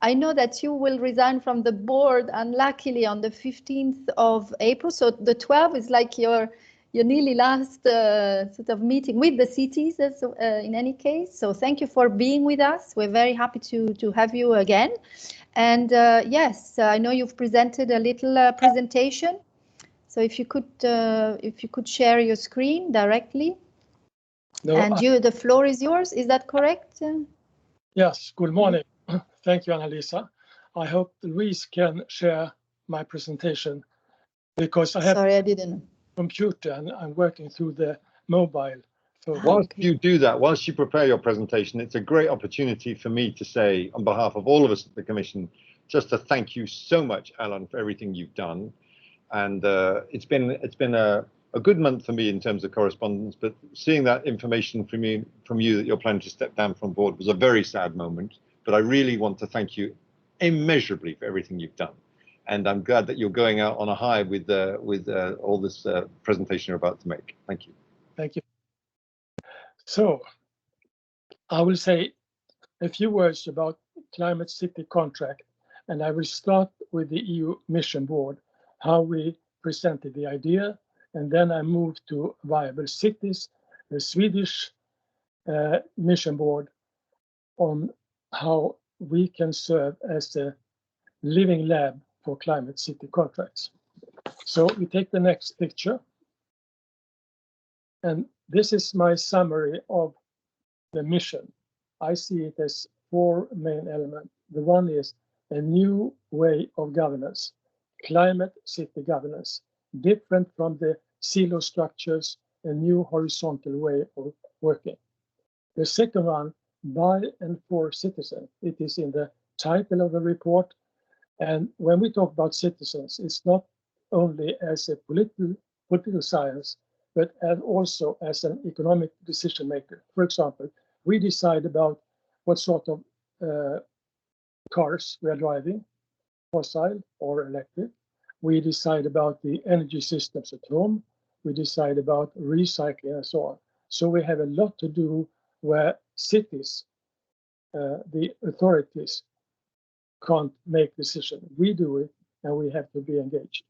I know that you will resign from the board, unluckily, on the 15th of April. So the 12th is like your nearly last sort of meeting with the cities in any case. So thank you for being with us. We're very happy to have you again. And yes, I know you've presented a little presentation. So if you could share your screen directly. No, and the floor is yours. Is that correct? Yes, good morning. Thank you, Annalisa. I hope Louise can share my presentation, because I have I didn't. Computer and I'm working through the mobile. So whilst you do that, whilst you prepare your presentation, it's a great opportunity for me to say, on behalf of all of us at the Commission, just to thank you so much, Alan, for everything you've done. And it's been a good month for me in terms of correspondence, but seeing that information from you that you're planning to step down from board was a very sad moment. But I really want to thank you immeasurably for everything you've done. And I'm glad that you're going out on a high with all this presentation you're about to make. Thank you. Thank you. So I will say a few words about Climate City Contract, and I will start with the EU Mission Board, how we presented the idea, and then I moved to Viable Cities, the Swedish Mission Board, on how we can serve as a living lab for Climate City contracts. So we take the next picture. And this is my summary of the mission. I see it as four main elements. The one is a new way of governance, climate city governance, different from the silo structures, a new horizontal way of working. The second one, by and for citizens. It is in the title of the report. And when we talk about citizens, it's not only as a political science, but also as an economic decision maker. For example, we decide about what sort of cars we are driving, fossil or electric. We decide about the energy systems at home. We decide about recycling and so on. So we have a lot to do where cities, the authorities, can't make decisions. We do it, and we have to be engaged.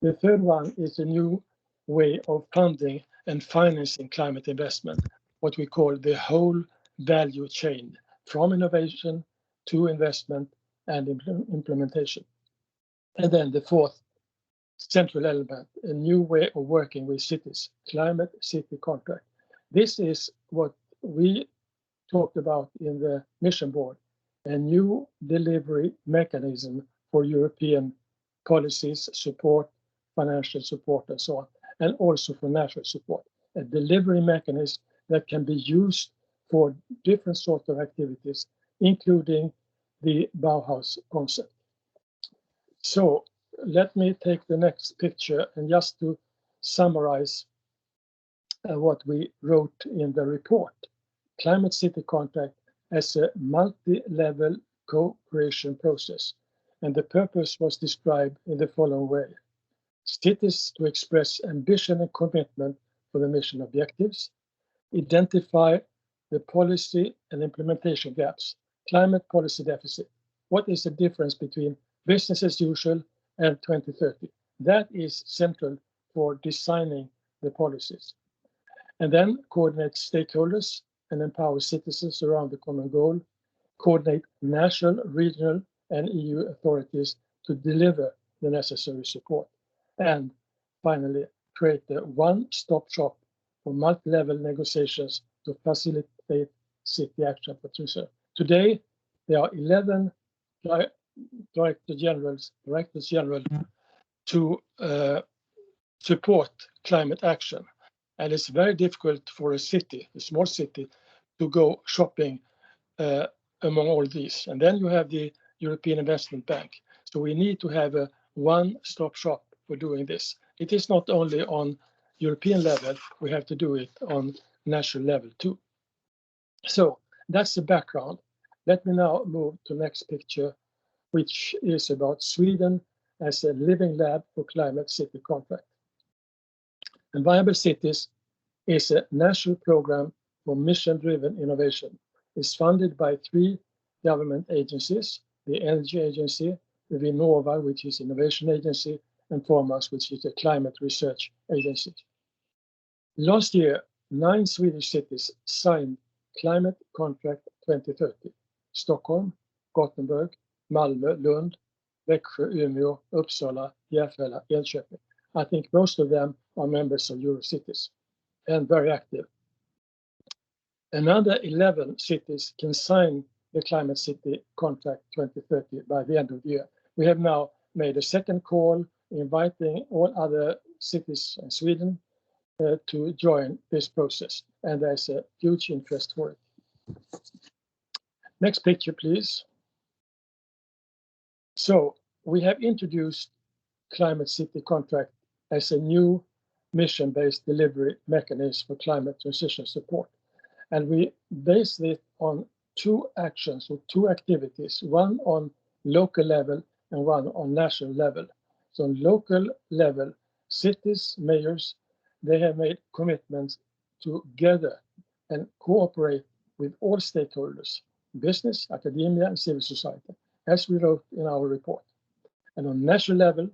The third one is a new way of funding and financing climate investment, what we call the whole value chain, from innovation to investment and implementation. And then the fourth central element, a new way of working with cities, Climate City Contract. This is what we talked about in the Mission Board, a new delivery mechanism for European policies, support, financial support, and so on, and also for national support. A delivery mechanism that can be used for different sorts of activities, including the Bauhaus concept. So let me take the next picture, and just to summarize what we wrote in the report. Climate City Contract as a multi-level co-creation process. And the purpose was described in the following way. Cities to express ambition and commitment for the mission objectives, identify the policy and implementation gaps, climate policy deficit. What is the difference between business as usual and 2030? That is central for designing the policies. And then coordinate stakeholders and empower citizens around the common goal, coordinate national, regional, and EU authorities to deliver the necessary support. And finally, create a one-stop shop for multi-level negotiations to facilitate city action for tourism. Today, there are 11 directors general to support climate action. And it's very difficult for a city, a small city, to go shopping among all these. And then you have the European Investment Bank. So we need to have a one-stop shop for doing this. It is not only on European level, we have to do it on national level too. So that's the background. Let me now move to the next picture, which is about Sweden as a living lab for Climate City Contract. And Viable Cities is a national program for mission-driven innovation. It's funded by 3 government agencies, the Energy Agency, the Vinnova, which is Innovation Agency, and Formas, which is a climate research agency. Last year, 9 Swedish cities signed Climate Contract 2030. Stockholm, Gothenburg, Malmö, Lund, Växjö, Umeå, Uppsala, Järfälla, Enköping. I think most of them are members of Eurocities and very active. Another 11 cities can sign the Climate City Contract 2030 by the end of the year. We have now made a second call inviting all other cities in Sweden to join this process, and there's a huge interest for it. Next picture, please. So we have introduced Climate City Contract as a new mission-based delivery mechanism for climate transition support. And we based it on 2 actions or 2 activities, one on local level and one on national level. So on local level, cities, mayors, they have made commitments together and cooperate with all stakeholders, business, academia, and civil society, as we wrote in our report. And on national level,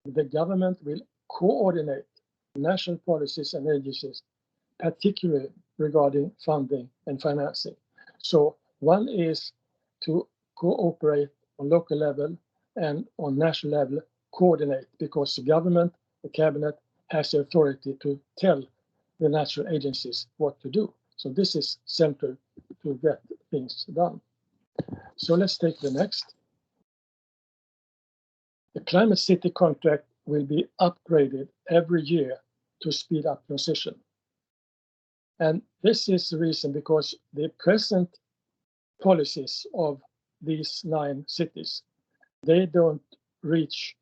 the government will coordinate national policies and agencies, particularly regarding funding and financing. So one is to cooperate on local level and on national level coordinate, because the government, the cabinet, has the authority to tell the national agencies what to do. So this is central to get things done. So let's take the next. The Climate City contract will be upgraded every year to speed up transition. And this is the reason because the present policies of these 9 cities, they don't reach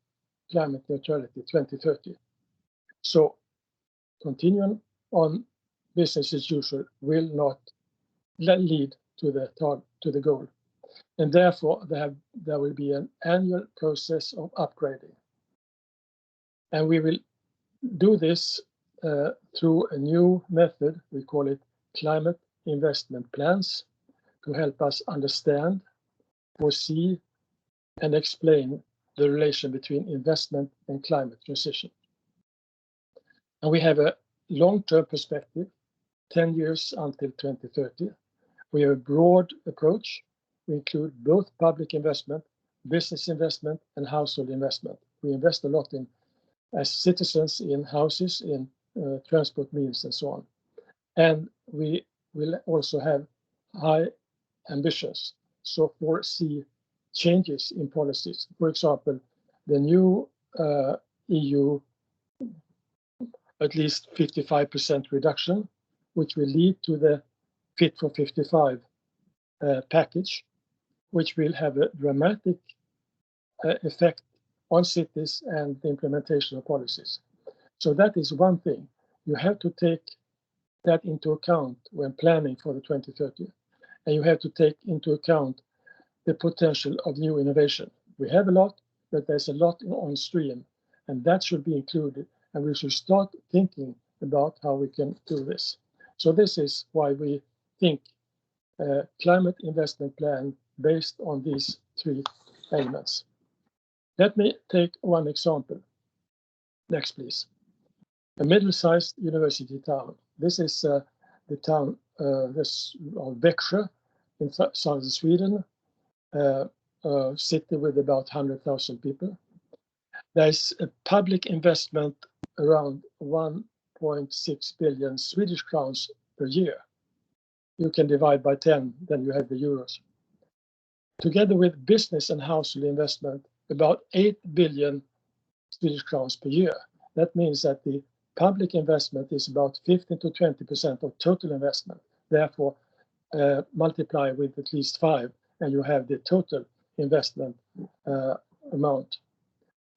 climate neutrality 2030. So continuing on business as usual will not lead to the goal. And therefore, there will be an annual process of upgrading. And we will do this through a new method. We call it climate investment plans, to help us understand, foresee, and explain the relation between investment and climate transition. And we have a long-term perspective, 10 years until 2030. We have a broad approach. We include both public investment, business investment, and household investment. We invest a lot in, as citizens, in houses, in transport means, and so on. And we will also have high ambitions, so foresee changes in policies. For example, the new EU at least 55% reduction, which will lead to the Fit for 55 package, which will have a dramatic effect on cities and the implementation of policies. So that is one thing. You have to take that into account when planning for the 2030. And you have to take into account the potential of new innovation. We have a lot, but there's a lot on stream, and that should be included. And we should start thinking about how we can do this. So this is why we think climate investment plan based on these 3 elements. Let me take one example. Next, please. A middle-sized university town. This is the town of Växjö in southern Sweden, a city with about 100,000 people. There's a public investment around 1.6 billion Swedish crowns per year. You can divide by 10, then you have the euros. Together with business and household investment, about 8 billion Swedish crowns per year. That means that the public investment is about 15 to 20% of total investment. Therefore, multiply with at least 5, and you have the total investment amount.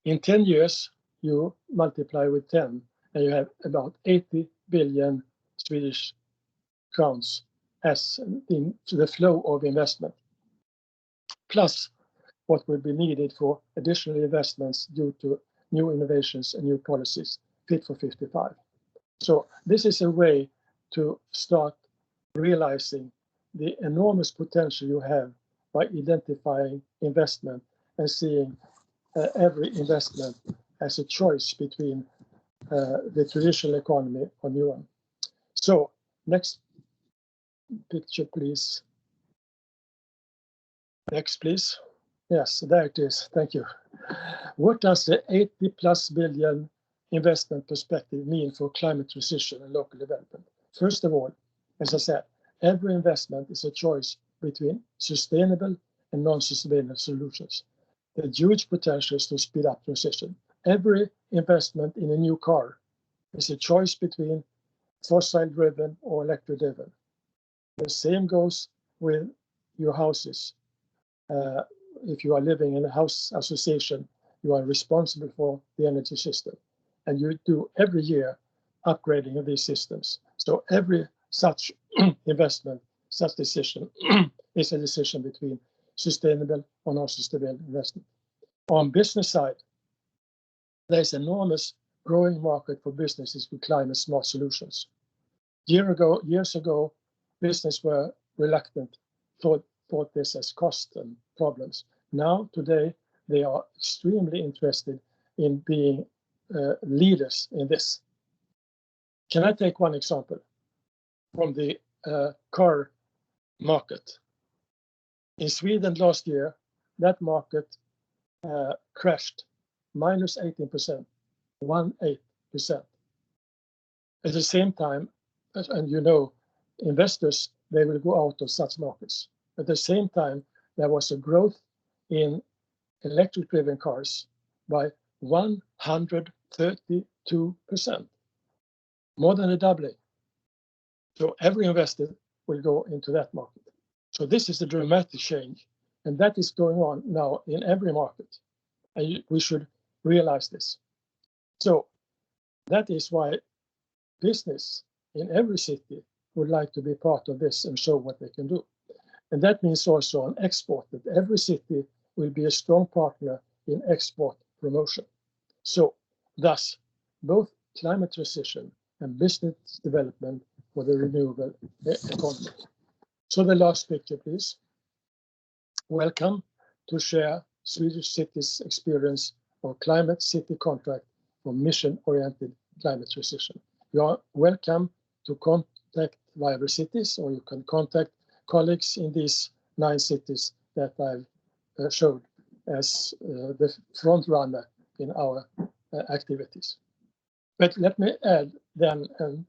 In 10 years, you multiply with 10, and you have about 80 billion Swedish crowns as in the flow of investment, plus what will be needed for additional investments due to new innovations and new policies, Fit for 55. So this is a way to start realizing the enormous potential you have by identifying investment and seeing every investment as a choice between the traditional economy or new one. So next picture, please. Next, please. Yes, there it is. Thank you. What does the 80+ billion investment perspective mean for climate transition and local development? First of all, as I said, every investment is a choice between sustainable and non-sustainable solutions. The huge potential is to speed up transition. Every investment in a new car is a choice between fossil-driven or electric-driven. The same goes with your houses. If you are living in a house association, you are responsible for the energy system. And you do every year upgrading of these systems. So every such investment, such decision is a decision between sustainable or non-sustainable investment. On business side, there's enormous growing market for businesses with climate smart solutions. Years ago, business were reluctant, thought this as cost and problems. Now, today, they are extremely interested in being leaders in this. Can I take one example from the car market? In Sweden last year, that market crashed minus 18%, 18%. At the same time, and you know, investors, they will go out of such markets. At the same time, there was a growth in electric driven cars by 132%, more than a doubling. So every investor will go into that market. So this is a dramatic change, and that is going on now in every market. And we should realize this. So that is why business in every city would like to be part of this and show what they can do. And that means also on export, that every city will be a strong partner in export promotion. So thus, both climate transition and business development for the renewable economy. So the last picture, please. Welcome to share Swedish cities' experience of climate city contract for mission-oriented climate transition. You are welcome to contact Viable Cities, or you can contact colleagues in these 9 cities that I've showed as the front runner in our activities. But let me add then and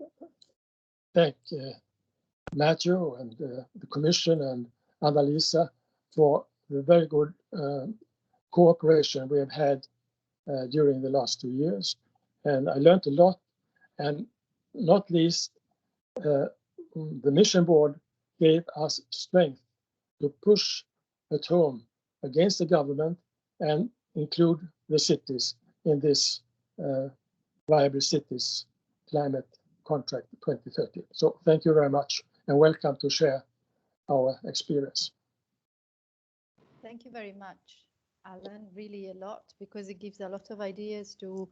thank Matthew and the Commission and Anna-Lisa for the very good cooperation we have had during the last 2 years. And I learned a lot, and not least, the Mission Board gave us strength to push at home against the government and include the cities in this Viable Cities Climate Contract 2030. So thank you very much, and welcome to share our experience. Thank you very much, Alan, really a lot, because it gives a lot of ideas to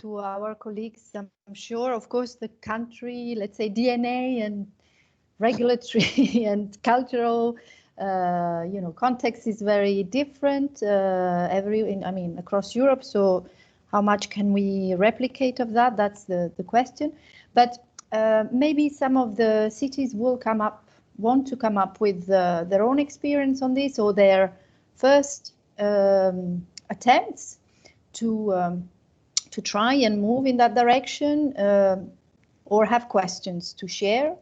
our colleagues. I'm sure, of course, the country, let's say DNA and regulatory and cultural, context is very different across Europe. So how much can we replicate of that? That's the question. But maybe some of the cities will want to come up with their own experience on this, or their first attempts to try and move in that direction, or have questions to share.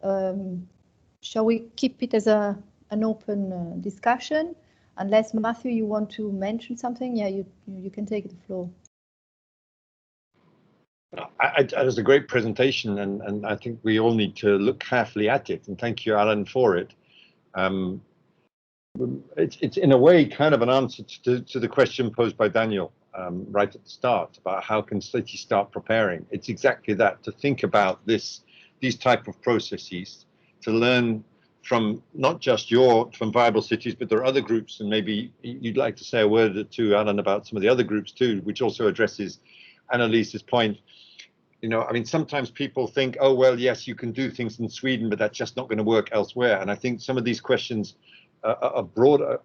Shall we keep it as an open discussion? Unless, Matthew, you want to mention something? Yeah, you can take the floor. It was a great presentation, and I think we all need to look carefully at it. And thank you, Alan, for it. It's in a way kind of an answer to the question posed by Daniel right at the start about how can cities start preparing. It's exactly that, to think about these type of processes, to learn from not just from Viable Cities, but there are other groups, and maybe you'd like to say a word or two, Alan, about some of the other groups too, which also addresses Anna-Lisa's point. Sometimes people think, oh, well, yes, you can do things in Sweden, but that's just not going to work elsewhere. And I think some of these questions are of broader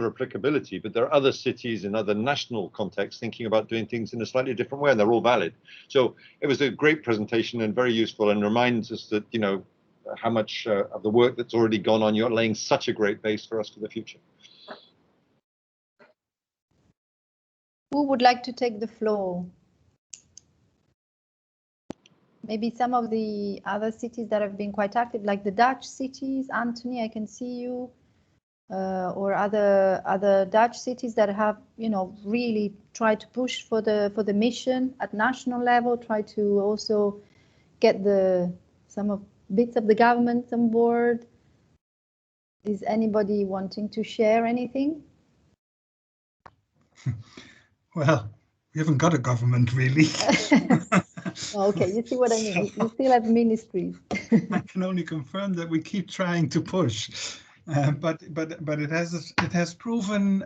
applicability, but there are other cities in other national contexts thinking about doing things in a slightly different way, and they're all valid. So it was a great presentation and very useful, and reminds us that, how much of the work that's already gone on, you're laying such a great base for us for the future. Who would like to take the floor? Maybe some of the other cities that have been quite active, like the Dutch cities. Anthony, I can see you. Or other Dutch cities that have, really tried to push for the mission at national level, try to also get some bits of the government on board. Is anybody wanting to share anything? Well, we haven't got a government, really. Okay, you see what I mean. You still have ministries. I can only confirm that we keep trying to push, but it has proven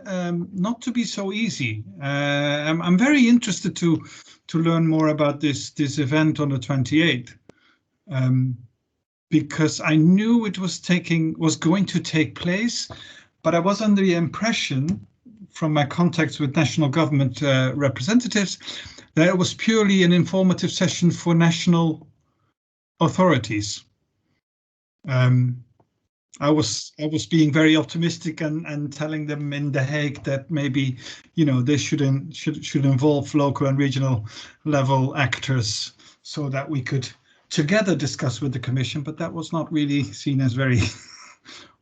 not to be so easy. I'm very interested to learn more about this event on the 28th. because I knew it was going to take place, but I was under the impression from my contacts with national government representatives that it was purely an informative session for national authorities. I was being very optimistic and telling them in The Hague that maybe, you know, they should involve local and regional level actors so that we could together discuss with the Commission, but that was not really seen as very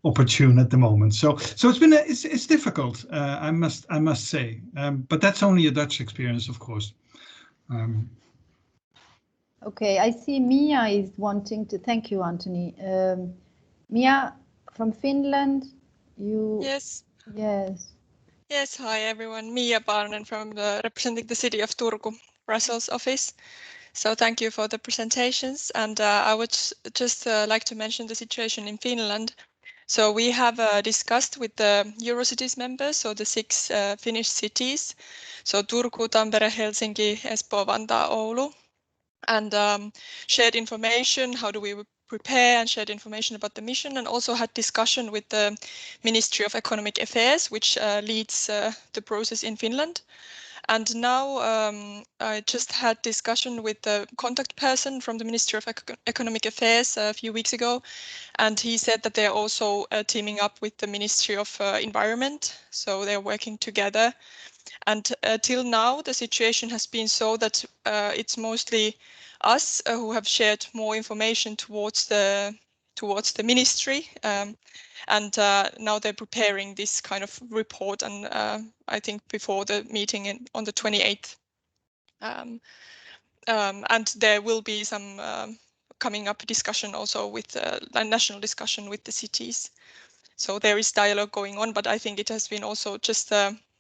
opportune at the moment. So it's difficult, I must say, but that's only a Dutch experience, of course. Okay, I see Mia is wanting to thank you, Anthony. Mia from Finland, you. Yes. Yes. Yes, hi everyone. Mia Parnen from representing the city of Turku, Brussels office. So thank you for the presentations. And I would just like to mention the situation in Finland. So we have discussed with the Eurocities members, so the 6 Finnish cities. So Turku, Tampere, Helsinki, Espoo, Vantaa, Oulu. And shared information, how do we prepare, and shared information about the mission, and also had discussion with the Ministry of Economic Affairs, which leads the process in Finland. And now I just had discussion with the contact person from the Ministry of Economic Affairs a few weeks ago, and he said that they're also teaming up with the Ministry of Environment, so they're working together. And till now, the situation has been so that it's mostly us who have shared more information towards the ministry. And now they're preparing this kind of report, and I think before the meeting on the 28th. And there will be some coming up discussion also with the national discussion with the cities. So there is dialogue going on, but I think it has been also just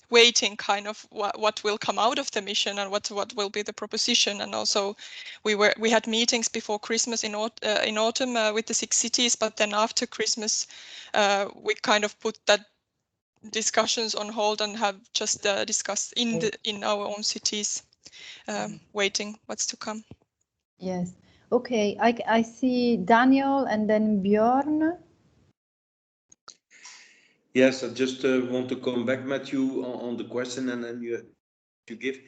waiting kind of what will come out of the mission and what will be the proposition. And also we had meetings before Christmas in autumn with the 6 cities, but then after Christmas we kind of put that discussions on hold and have just discussed in our own cities, waiting what's to come. Yes. Okay. I see Daniel and then Bjorn. Yes, I just want to come back, Matthew, on the question, and then you give.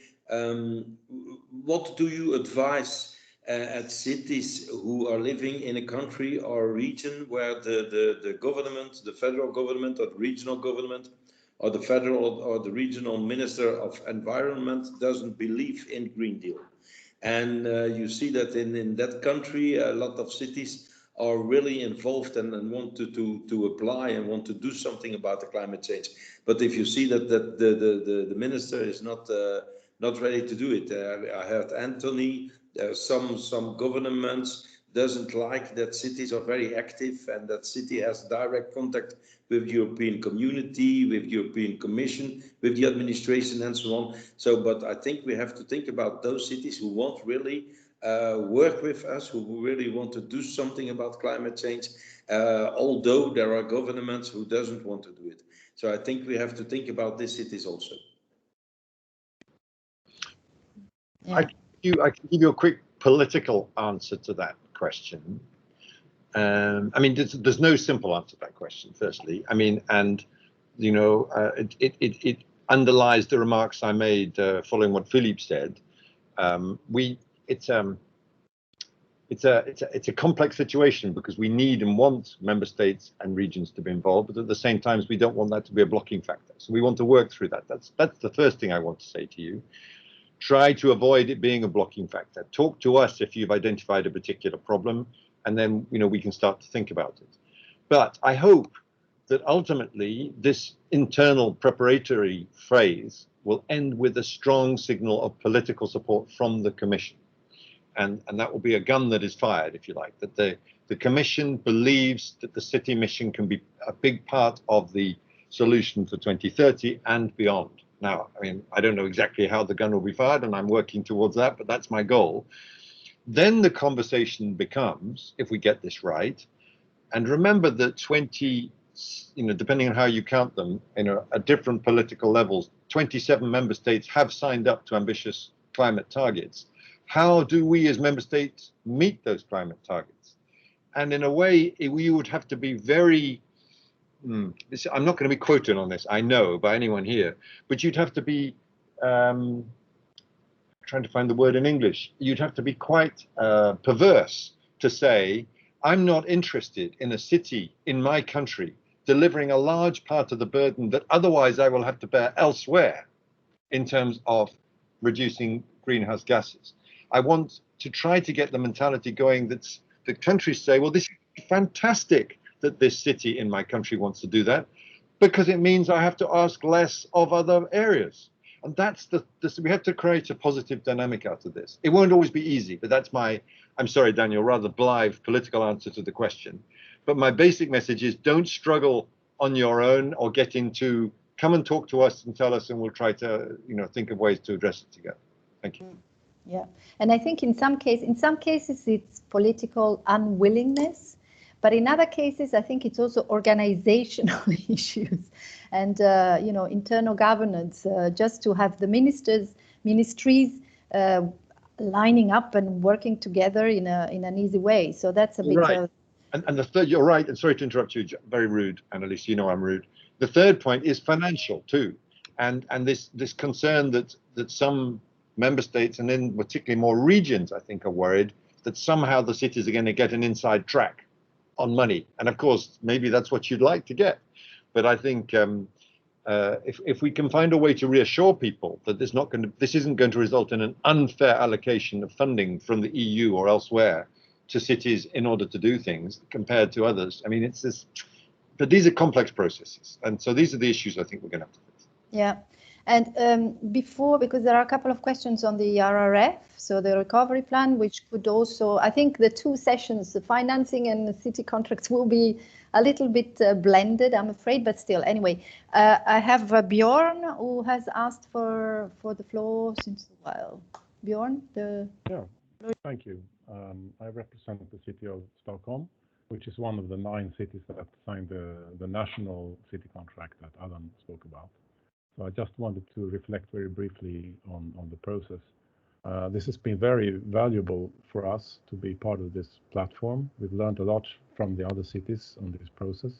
What do you advise at cities who are living in a country or region where the government, the federal government or the regional government, or the federal or the regional minister of environment doesn't believe in Green Deal? And you see that in that country, a lot of cities are really involved and want to apply and want to do something about the climate change. But if you see that the minister is not ready to do it, I heard Anthony. Some governments doesn't like that cities are very active and that city has direct contact with the European community, with the European Commission, with the administration and so on. So, but I think we have to think about those cities who won't really work with us, who really want to do something about climate change, although there are governments who doesn't want to do it. So I think we have to think about these cities also. Yeah. I can give you a quick political answer to that question. I mean, there's no simple answer to that question, firstly. I mean, and, you know, it underlies the remarks I made following what Philippe said. It's a complex situation because we need and want member states and regions to be involved, but at the same time, we don't want that to be a blocking factor. So we want to work through that. That's the first thing I want to say to you. Try to avoid it being a blocking factor. Talk to us if you've identified a particular problem, and then, you know, we can start to think about it. But I hope that ultimately this internal preparatory phase will end with a strong signal of political support from the Commission. And that will be a gun that is fired, if you like, that the Commission believes that the city mission can be a big part of the solution for 2030 and beyond. Now, I mean, I don't know exactly how the gun will be fired, and I'm working towards that, but that's my goal. Then the conversation becomes, if we get this right, and remember that 20, you know, depending on how you count them, you know, at different political levels, 27 member states have signed up to ambitious climate targets. how do we as member states meet those climate targets? And in a way, we would have to be very, I'm not going to be quoted on this, I know, by anyone here, but you'd have to be, trying to find the word in English, you'd have to be quite perverse to say, I'm not interested in a city in my country delivering a large part of the burden that otherwise I will have to bear elsewhere in terms of reducing greenhouse gases. I want to try to get the mentality going that's the countries say, well, this is fantastic that this city in my country wants to do that, because it means I have to ask less of other areas. And that's we have to create a positive dynamic out of this. It won't always be easy, but that's my, I'm sorry, Daniel, rather blithe political answer to the question. But my basic message is don't struggle on your own or get into, come and talk to us and tell us, and we'll try to, think of ways to address it together. Thank you. Yeah, and I think in some cases it's political unwillingness, but in other cases I think it's also organizational issues and internal governance. Just to have the ministries lining up and working together in an easy way. So that's a bit right. of. And the third, you're right, and sorry to interrupt you, very rude, Annelies, you know I'm rude. The third point is financial too, and this concern that some member states, and then particularly more regions, I think, are worried that somehow the cities are going to get an inside track on money. And of course, maybe that's what you'd like to get. But I think if we can find a way to reassure people that this isn't going to result in an unfair allocation of funding from the EU or elsewhere to cities in order to do things compared to others. I mean, it's this, but these are complex processes. And so these are the issues I think we're going to have to fix. Yeah. And because there are a couple of questions on the RRF, so the recovery plan, which could also, I think the two sessions, the financing and the city contracts, will be a little bit blended, I'm afraid, but still. Anyway, I have Bjorn who has asked for the floor since a while. Bjorn, Yeah, thank you. I represent the city of Stockholm, which is one of the 9 cities that signed the national city contract that Adam spoke about. So I just wanted to reflect very briefly on the process. This has been very valuable for us to be part of this platform. We've learned a lot from the other cities on this process.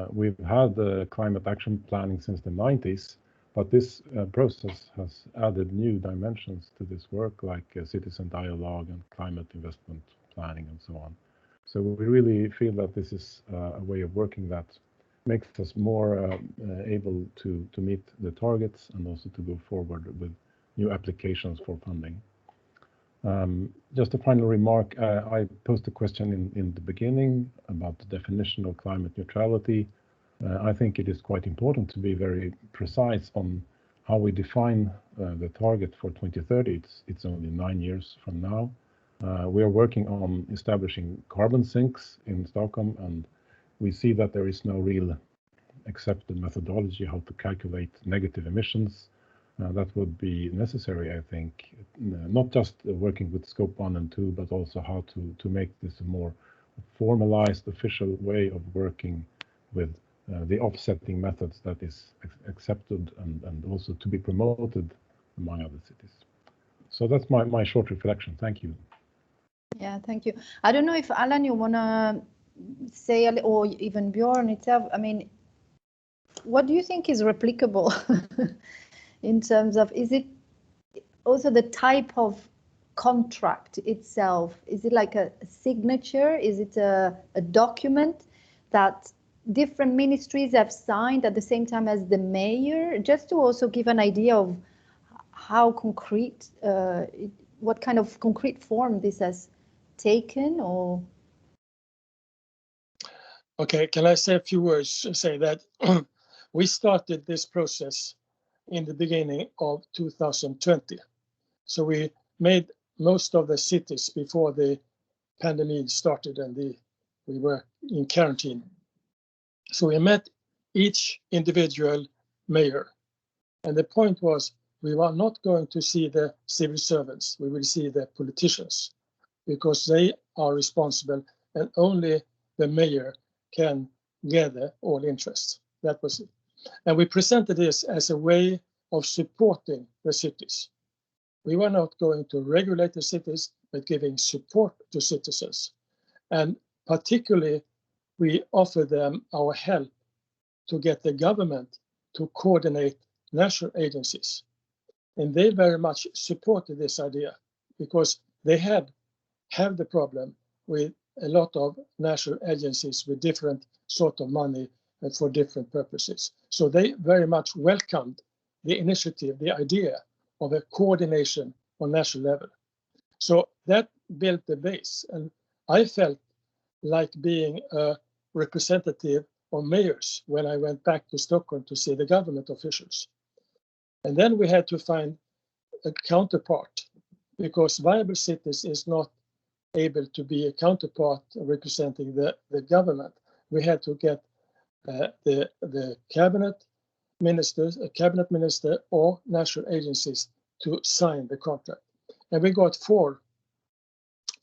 We've had the climate action planning since the 90s, but this process has added new dimensions to this work, like citizen dialogue and climate investment planning and so on. So we really feel that this is a way of working that makes us more able to meet the targets and also to go forward with new applications for funding. Just a final remark, I posed a question in the beginning about the definition of climate neutrality. I think it is quite important to be very precise on how we define the target for 2030. It's only 9 years from now. We are working on establishing carbon sinks in Stockholm, and we see that there is no real accepted methodology how to calculate negative emissions. That would be necessary, I think, not just working with scope 1 and 2, but also how to make this a more formalized, official way of working with the offsetting methods that is accepted and also to be promoted among other cities. So that's my short reflection. Thank you. Yeah, thank you. I don't know if Alan, you want to say, or even Bjorn itself, I mean, what do you think is replicable in terms of, is it also the type of contract itself? Is it like a signature? Is it a document that different ministries have signed at the same time as the mayor? Just to also give an idea of how concrete, what kind of concrete form this has taken, or? Okay, can I say a few words? Say that we started this process in the beginning of 2020. So we made most of the cities before the pandemic started and we were in quarantine. So we met each individual mayor. And the point was, we were not going to see the civil servants, we will see the politicians, because they are responsible and only the mayor can gather all interests. That was it. And we presented this as a way of supporting the cities. We were not going to regulate the cities, but giving support to citizens. And particularly, we offer them our help to get the government to coordinate national agencies. And they very much supported this idea because they have the problem with a lot of national agencies with different sort of money and for different purposes. So they very much welcomed the initiative, the idea of a coordination on national level. So that built the base. And I felt like being a representative of mayors when I went back to Stockholm to see the government officials. And then we had to find a counterpart because Viable Cities is not able to be a counterpart representing the government. We had to get the cabinet ministers, a cabinet minister or national agencies to sign the contract. And we got four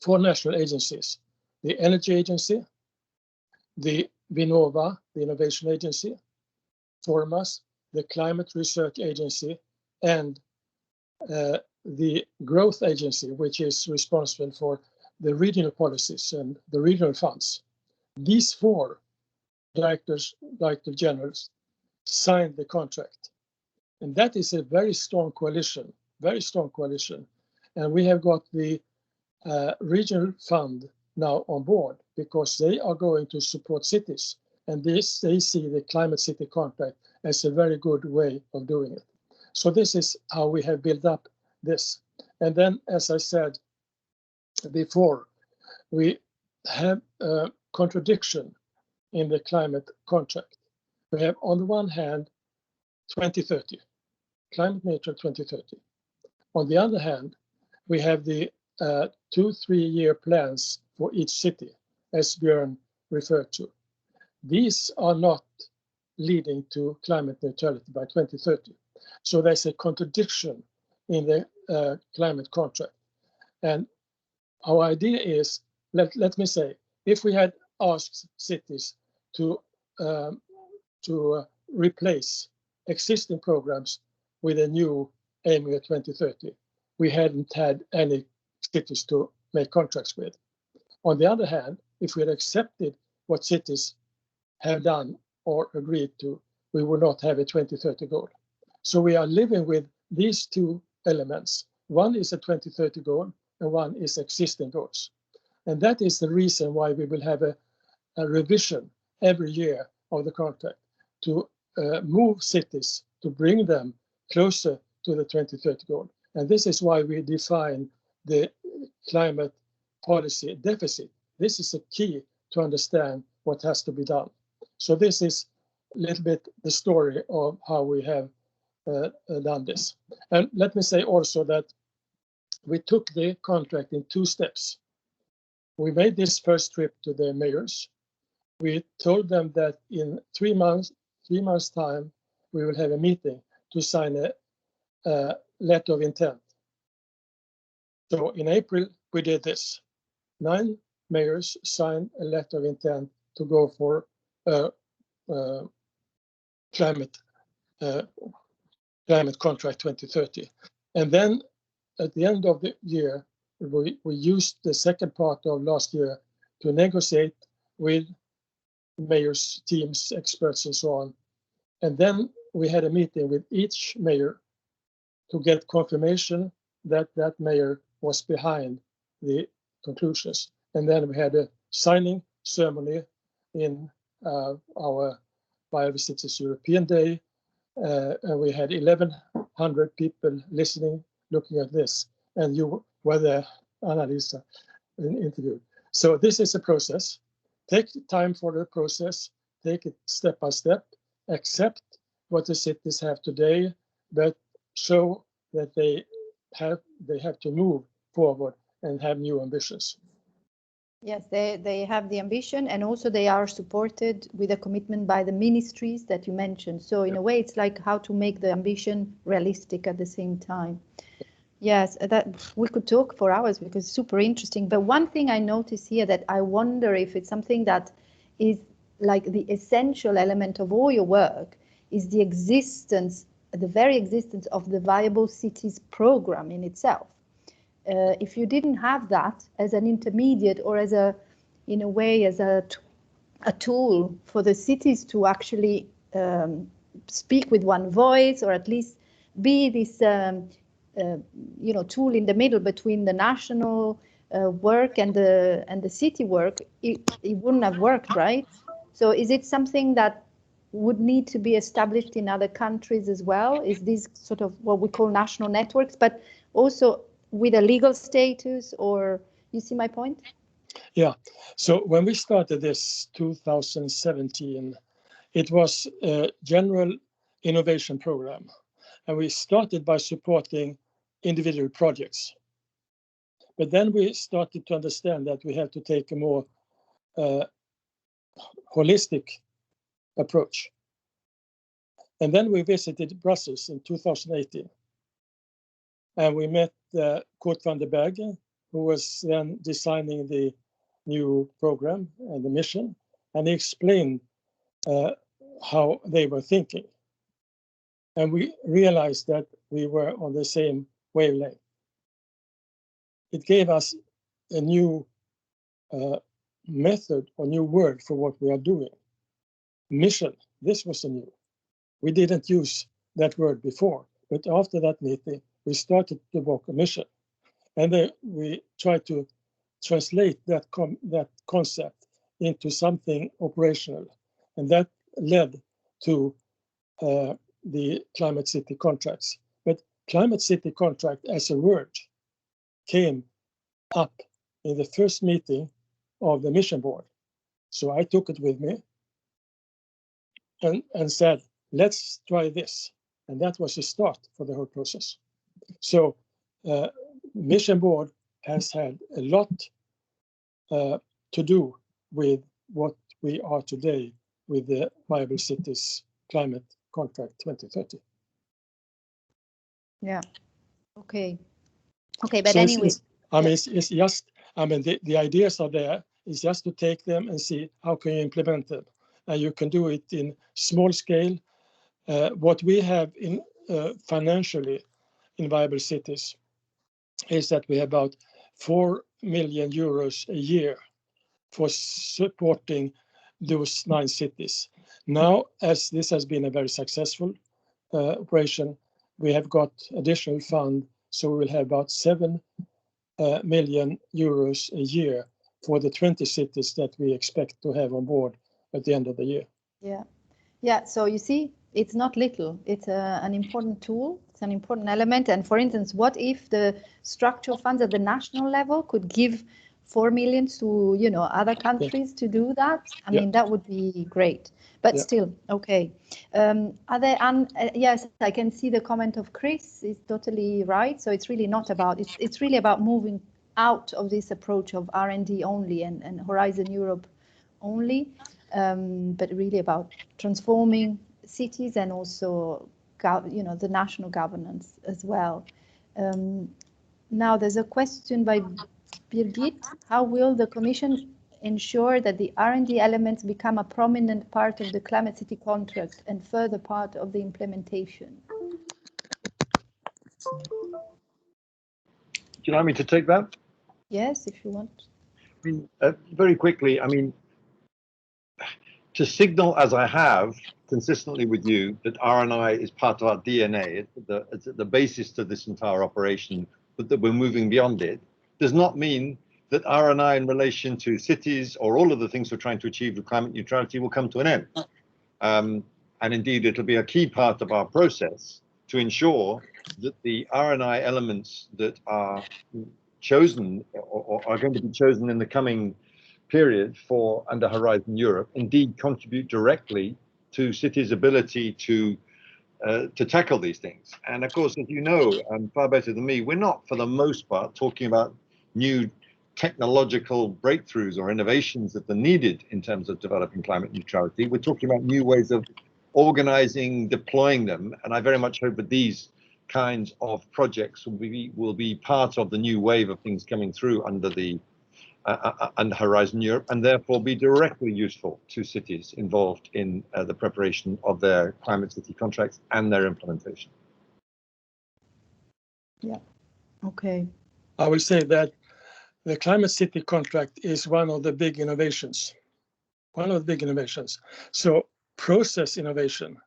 national agencies: the Energy Agency, the Vinnova, the Innovation Agency, Formas, the Climate Research Agency, and the Growth Agency, which is responsible for the regional policies and the regional funds. These four director generals signed the contract. And that is a very strong coalition. And we have got the regional fund now on board because they are going to support cities. And they see the Climate City contract as a very good way of doing it. So this is how we have built up this. And then, as I said before, we have a contradiction in the climate contract. We have, on the one hand, 2030, climate neutral 2030. On the other hand, we have the 2-3 year plans for each city, as Björn referred to. These are not leading to climate neutrality by 2030. So there's a contradiction in the climate contract. And our idea is, let me say, if we had asked cities to replace existing programs with a new aiming at 2030, we hadn't had any cities to make contracts with. On the other hand, if we had accepted what cities have done or agreed to, we would not have a 2030 goal. So we are living with these two elements. One is a 2030 goal and one is existing goals. And that is the reason why we will have a revision every year of the contract to move cities, to bring them closer to the 2030 goal. And this is why we define the climate policy deficit. This is a key to understand what has to be done. So this is a little bit the story of how we have done this. And let me say also that we took the contract in 2 steps. We made this first trip to the mayors. We told them that in 3 months time, we will have a meeting to sign a letter of intent. So in April, we did this. 9 mayors signed a letter of intent to go for climate contract 2030. And then at the end of the year, we used the second part of last year to negotiate with mayors, teams, experts, and so on. And then we had a meeting with each mayor to get confirmation that that mayor was behind the conclusions. And then we had a signing ceremony in our Viable Cities European Day. And we had 1,100 people listening, looking at this. And you were there, Anna-Lisa, interviewed. So this is a process. Take time for the process, take it step by step, accept what the cities have today, but show that they have to move forward and have new ambitions. Yes, they have the ambition, and also they are supported with a commitment by the ministries that you mentioned. So in a way, it's like how to make the ambition realistic at the same time. Yes, that we could talk for hours because it's super interesting. But one thing I notice here that I wonder if it's something that is like the essential element of all your work is the existence the very existence of the Viable Cities program in itself. If you didn't have that as an intermediate or as a, in a way, as a tool for the cities to actually speak with one voice, or at least be this tool in the middle between the national work and the city work, it wouldn't have worked, right? So is it something that would need to be established in other countries as well? Is this sort of what we call national networks, but also with a legal status, or you see my point? Yeah, so when we started this 2017, it was a general innovation program, and we started by supporting individual projects. But then we started to understand that we have to take a more holistic approach. And then we visited Brussels in 2018. And we met Kurt van den Bergen, who was then designing the new program and the mission. And he explained how they were thinking. And we realized that we were on the same wavelength. It gave us a new method or new word for what we are doing. Mission, this was a new. We didn't use that word before, but after that meeting, we started to work a mission. And then we tried to translate that concept into something operational. And that led to the Climate City contracts. But Climate City contract as a word came up in the first meeting of the mission board. So I took it with me and said, let's try this. And that was the start for the whole process. So mission board has had a lot to do with what we are today with the Viable Cities Climate Contract 2030. Yeah. Okay. Okay, but so anyway. It's just, the ideas are there. It's just to take them and see how can you implement them. And you can do it in small scale. What we have in financially in Viable Cities is that we have about 4 million euros a year for supporting those 9 cities. Now, as this has been a very successful operation, we have got additional fund, so we will have about 7 million euros a year for the 20 cities that we expect to have on board at the end of the year. Yeah, yeah. So you see, it's not little. It's an important tool. It's an important element. And for instance, what if the structural funds at the national level could give 4 million to other countries to do that? I mean, that would be great. But still, okay. Are there? Yes, I can see the comment of Chris is totally right. So it's really not about. It's really about moving out of this approach of R&D only and Horizon Europe only, but really about transforming cities and also, the national governance as well. Now there's a question by Birgit. How will the Commission ensure that the R&D elements become a prominent part of the Climate City contract and further part of the implementation? Do you like me to take that? Yes, if you want. I mean, very quickly, to signal, as I have consistently with you, that R&I is part of our DNA, it's at the basis to this entire operation, but that we're moving beyond it, does not mean that R&I in relation to cities or all of the things we're trying to achieve with climate neutrality will come to an end. And indeed, it'll be a key part of our process to ensure that the R&I elements that are chosen or are going to be chosen in the coming period for under Horizon Europe indeed contribute directly to cities' ability to tackle these things. And of course, as you know, far better than me, we're not for the most part talking about new technological breakthroughs or innovations that are needed in terms of developing climate neutrality. We're talking about new ways of organizing, deploying them. And I very much hope that these kinds of projects will be part of the new wave of things coming through under the and Horizon Europe, and therefore be directly useful to cities involved in the preparation of their climate city contracts and their implementation. Yeah, okay. I will say that the climate city contract is one of the big innovations. So process innovation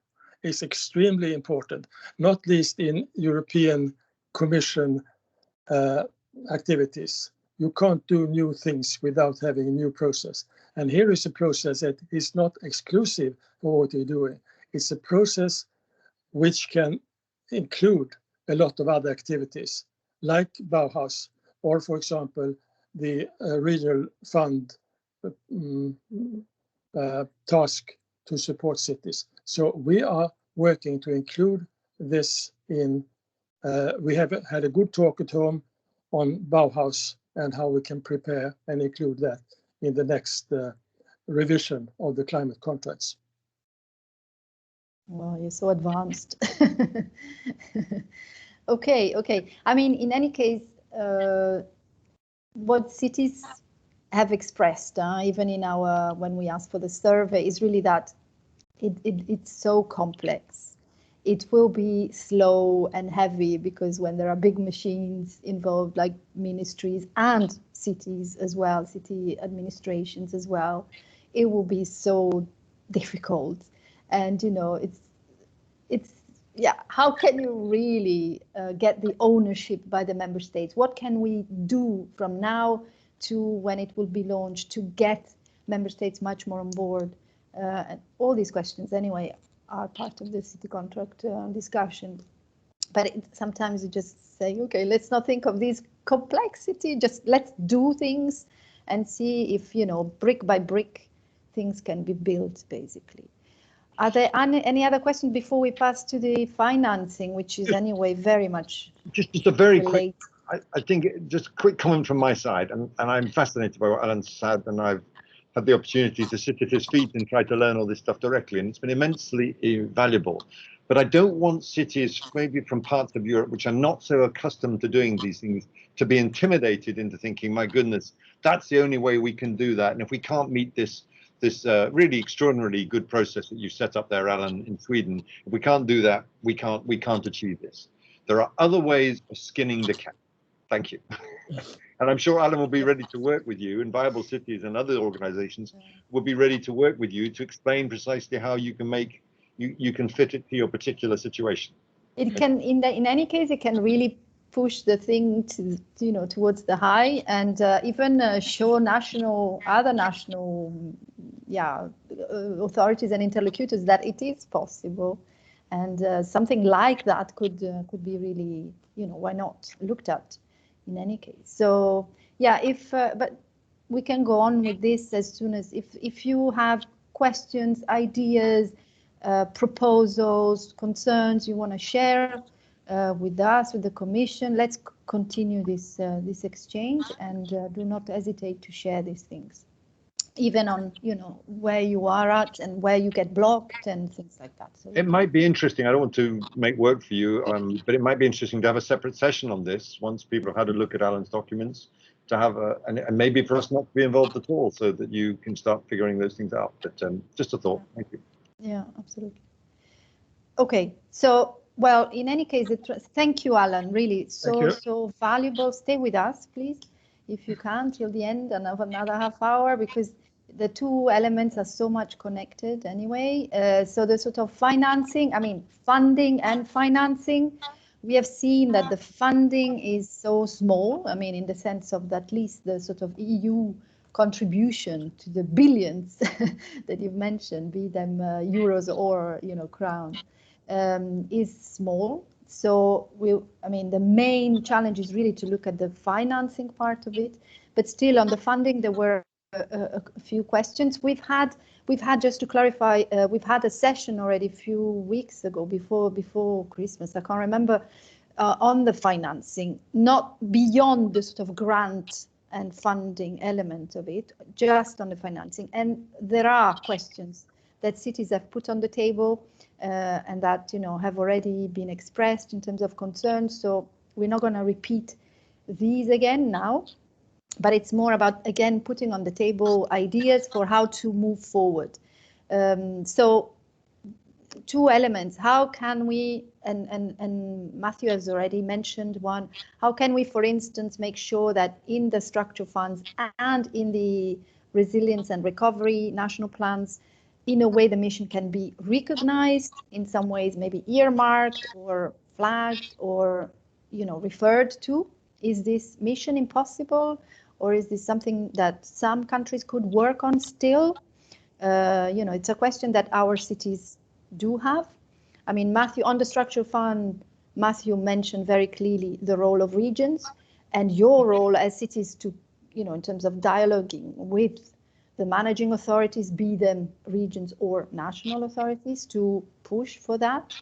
is extremely important, not least in European Commission activities. You can't do new things without having a new process. And here is a process that is not exclusive for what you're doing. It's a process which can include a lot of other activities, like Bauhaus, or for example, the regional fund task to support cities. So we are working to include this in, we have had a good talk at home on Bauhaus and how we can prepare and include that in the next revision of the climate contracts. Well, you're so advanced. Okay. I mean, in any case, what cities have expressed, even in our, when we asked for the survey, is really that it's so complex. It will be slow and heavy because when there are big machines involved, like ministries and cities as well, city administrations as well, it will be so difficult. And, you know, it's yeah, how can you really get the ownership by the member states? What can we do from now to when it will be launched to get member states much more on board? And all these questions, anyway, are part of the city contract discussion. But sometimes you just say, okay, let's not think of this complexity, just let's do things and see if, you know, brick by brick, things can be built, basically. Are there any other questions before we pass to the financing, which is anyway very much just a very related. quick, I think just a quick comment from my side, and I'm fascinated by what Alan said, and I've had the opportunity to sit at his feet and try to learn all this stuff directly, and it's been immensely valuable. But I don't want cities, maybe from parts of Europe, which are not so accustomed to doing these things, to be intimidated into thinking, my goodness, that's the only way we can do that. And if we can't meet this really extraordinarily good process that you set up there, Alan, in Sweden, if we can't do that, we can't achieve this. There are other ways of skinning the cat. Thank you. And I'm sure Alan will be ready to work with you, and Viable Cities and other organizations will be ready to work with you to explain precisely how you can make, you can fit it to your particular situation. It can, in any case, it can really push the thing to, you know, towards the high, and even show other national authorities and interlocutors that it is possible, and something like that could be really, you know, why not, looked at in any case. So yeah, but we can go on with this as soon as, if you have questions, ideas, proposals, concerns you want to share with us, with the Commission, let's continue this exchange, and do not hesitate to share these things, even on, you know, where you are at and where you get blocked and things like that. So it might be interesting, I don't want to make work for you, but it might be interesting to have a separate session on this once people have had a look at Alan's documents, to have and maybe for us not to be involved at all, so that you can start figuring those things out. But just a thought. Thank you. Yeah, absolutely. Okay, so, well, in any case, thank you, Alan, really, so valuable. Stay with us, please, if you can, till the end, and of another half hour, because the two elements are so much connected anyway. So the sort of financing, I mean, funding and financing, we have seen that the funding is so small, I mean, in the sense of at least the sort of EU contribution to the billions that you've mentioned, be them euros or, you know, crown, is small. So I mean, the main challenge is really to look at the financing part of it, but still on the funding, there were a few questions. We've had, just to clarify, we've had a session already a few weeks ago, before Christmas, I can't remember, on the financing, not beyond the sort of grant and funding element of it, just on the financing. And there are questions that cities have put on the table and that, you know, have already been expressed in terms of concern. So we're not going to repeat these again now. but it's more about, again, putting on the table ideas for how to move forward. So two elements, how can we, and Matthew has already mentioned one, how can we, for instance, make sure that in the structural funds and in the resilience and recovery national plans, in a way the mission can be recognized, in some ways maybe earmarked or flagged or, you know, referred to. Is this mission impossible, or is this something that some countries could work on still? You know, it's a question that our cities do have. I mean, Matthew, on the structural fund, Matthew mentioned very clearly the role of regions and your role as cities to, you know, in terms of dialoguing with the managing authorities, be them regions or national authorities, to push for that.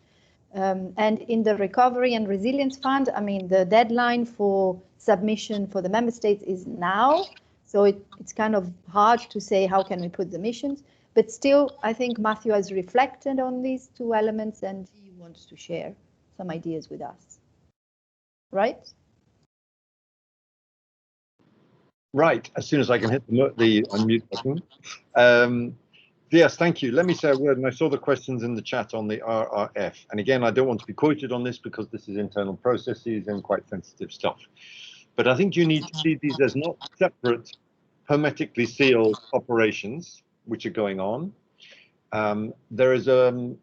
And in the Recovery and Resilience Fund, I mean, the deadline for submission for the member states is now. So it's kind of hard to say how can we put the missions. But still, I think Matthew has reflected on these two elements and he wants to share some ideas with us. Right? Right, as soon as I can hit the unmute button. Yes, thank you. Let me say a word, and I saw the questions in the chat on the RRF. And again, I don't want to be quoted on this because this is internal processes and quite sensitive stuff. But I think you need to see these as not separate, hermetically sealed operations which are going on. There has been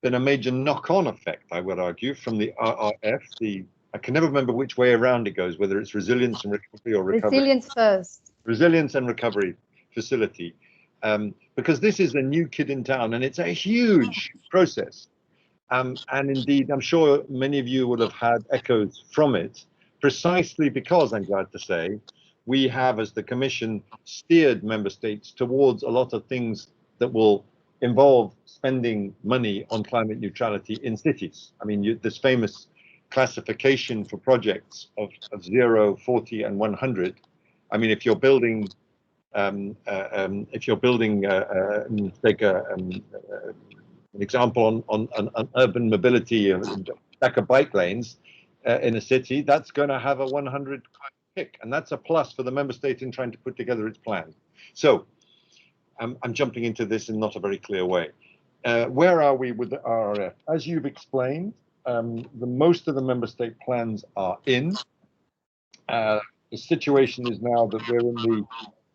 a major knock-on effect, I would argue, from the RRF. I can never remember which way around it goes, whether it's resilience and recovery or recovery. Resilience first. Resilience and recovery facility. Because this is a new kid in town and it's a huge process. And indeed, I'm sure many of you will have had echoes from it, precisely because, I'm glad to say, we have, as the Commission, steered member states towards a lot of things that will involve spending money on climate neutrality in cities. I mean, this famous classification for projects of 0, 40 and 100. I mean, if you're building take an example on urban mobility, stack of bike lanes in a city, that's going to have a 100 pick, and that's a plus for the member state in trying to put together its plan. So I'm jumping into this in not a very clear way. Where are we with the RRF? As you've explained, most of the member state plans are in. The situation is now that we're in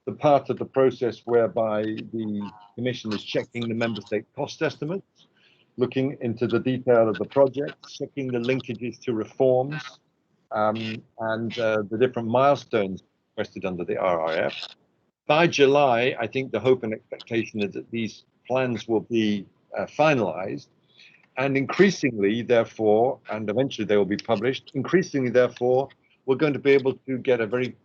the part of the process whereby the Commission is checking the member state cost estimates, looking into the detail of the project, checking the linkages to reforms, and the different milestones requested under the RRF. By July, I think the hope and expectation is that these plans will be finalized, and increasingly, therefore, and eventually they will be published, increasingly, therefore, we're going to be able to get a very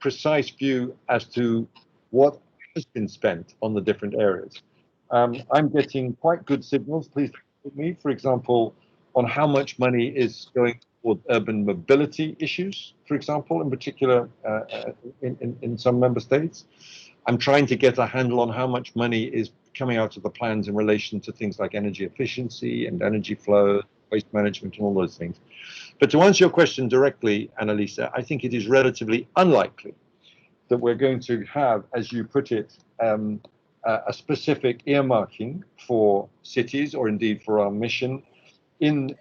precise view as to what has been spent on the different areas. I'm getting quite good signals, please with me, for example, on how much money is going toward urban mobility issues, for example, in particular in some member states. I'm trying to get a handle on how much money is coming out of the plans in relation to things like energy efficiency and energy flow, waste management, and all those things. But to answer your question directly, Annalisa, I think it is relatively unlikely that we're going to have, as you put it, a specific earmarking for cities, or indeed for our mission in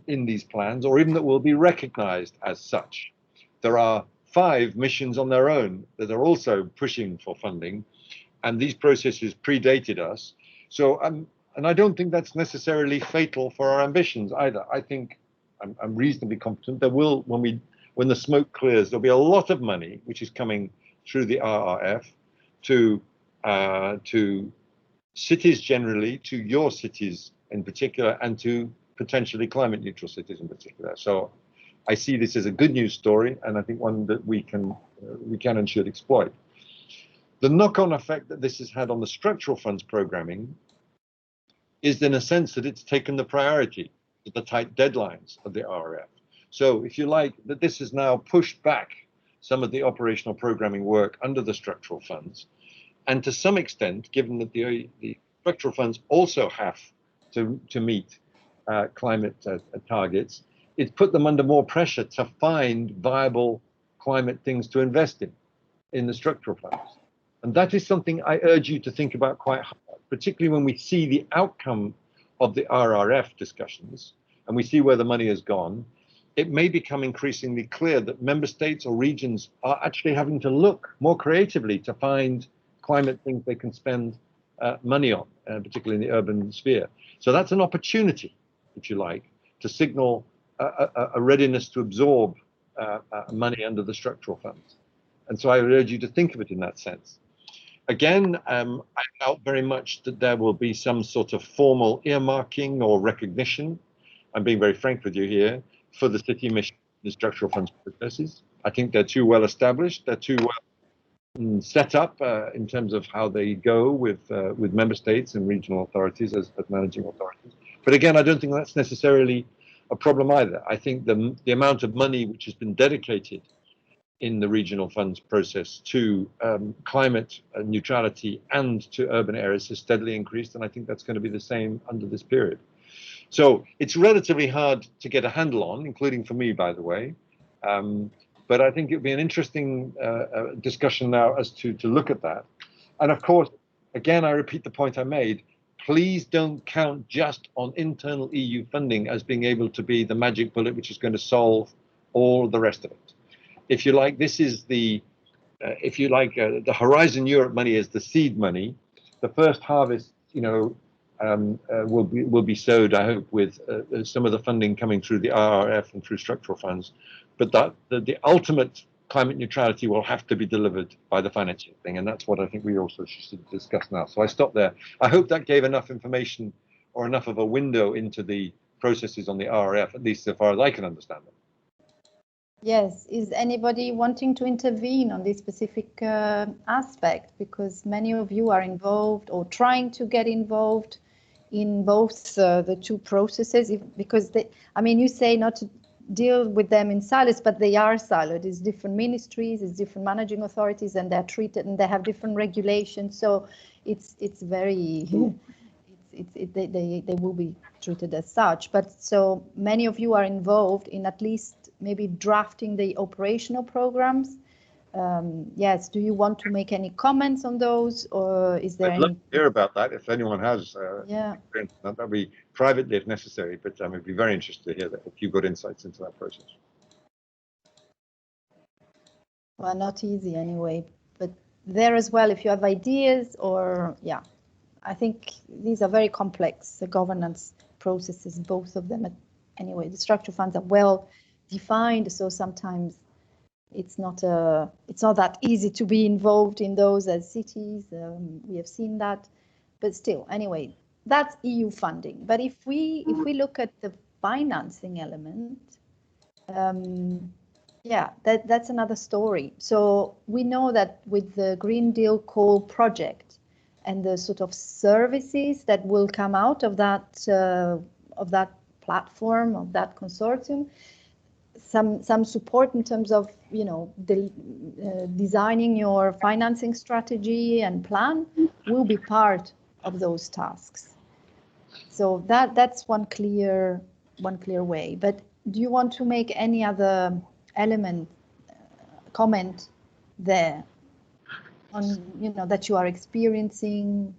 these plans, or even that will be recognized as such. There are 5 missions on their own that are also pushing for funding, and these processes predated us. So, and I don't think that's necessarily fatal for our ambitions either. I think I'm reasonably confident there will, when the smoke clears, there'll be a lot of money which is coming through the RRF to cities generally, to your cities in particular, and to potentially climate neutral cities in particular. So I see this as a good news story, and I think one that we can and should exploit. The knock-on effect that this has had on the structural funds programming is, in a sense, that it's taken the priority to the tight deadlines of the RRF. So if you like, that this has now pushed back some of the operational programming work under the structural funds. And to some extent, given that the structural funds also have to meet climate targets, it's put them under more pressure to find viable climate things to invest in. in the structural funds. And that is something I urge you to think about quite hard, particularly when we see the outcome of the RRF discussions and we see where the money has gone. It may become increasingly clear that member states or regions are actually having to look more creatively to find climate things they can spend money on, particularly in the urban sphere. So that's an opportunity, if you like, to signal a readiness to absorb money under the structural funds. And so I would urge you to think of it in that sense. Again, I doubt very much that there will be some sort of formal earmarking or recognition. I'm being very frank with you here, for the city mission, the structural funds processes. I think they're too well established. They're too well set up in terms of how they go with member states and regional authorities as managing authorities. But again, I don't think that's necessarily a problem either. I think the amount of money which has been dedicated in the regional funds process to climate neutrality and to urban areas has steadily increased, and I think that's going to be the same under this period. So it's relatively hard to get a handle on, including for me, by the way. But I think it would be an interesting discussion now as to look at that. And of course, again, I repeat the point I made, please don't count just on internal EU funding as being able to be the magic bullet which is going to solve all the rest of it. If you like, this is the, the Horizon Europe money is the seed money. The first harvest, you know, will be sowed, I hope, with some of the funding coming through the RRF and through structural funds. But the ultimate climate neutrality will have to be delivered by the financing thing, and that's what I think we also should discuss now. So I stop there. I hope that gave enough information or enough of a window into the processes on the RRF, at least so far as I can understand them. Yes, is anybody wanting to intervene on this specific aspect? Because many of you are involved or trying to get involved in both the two processes, because they, I mean, you say not to deal with them in silos, but they are siloed. It's different ministries, it's different managing authorities, and they're treated and they have different regulations. So it's very, they will be treated as such. But so many of you are involved in at least maybe drafting the operational programs. Yes, do you want to make any comments on those, or is there I'd any? love to hear about that if anyone has. Yeah. That'd be privately if necessary, but I'd be very interested to hear that if you've got insights into that process. Well, not easy anyway, but there as well, if you have ideas or, yeah, I think these are very complex, the governance processes, both of them. Anyway, the structural funds are well defined, so sometimes it's not that easy to be involved in those as cities. We have seen that, but still, anyway, that's EU funding. But if we look at the financing element, yeah, that's another story. So we know that with the Green Deal Coal project and the sort of services that will come out of that platform, of that consortium, some support in terms of, you know, designing your financing strategy and plan will be part of those tasks. So that's one clear way. But do you want to make any other element, comment there on, you know, that you are experiencing?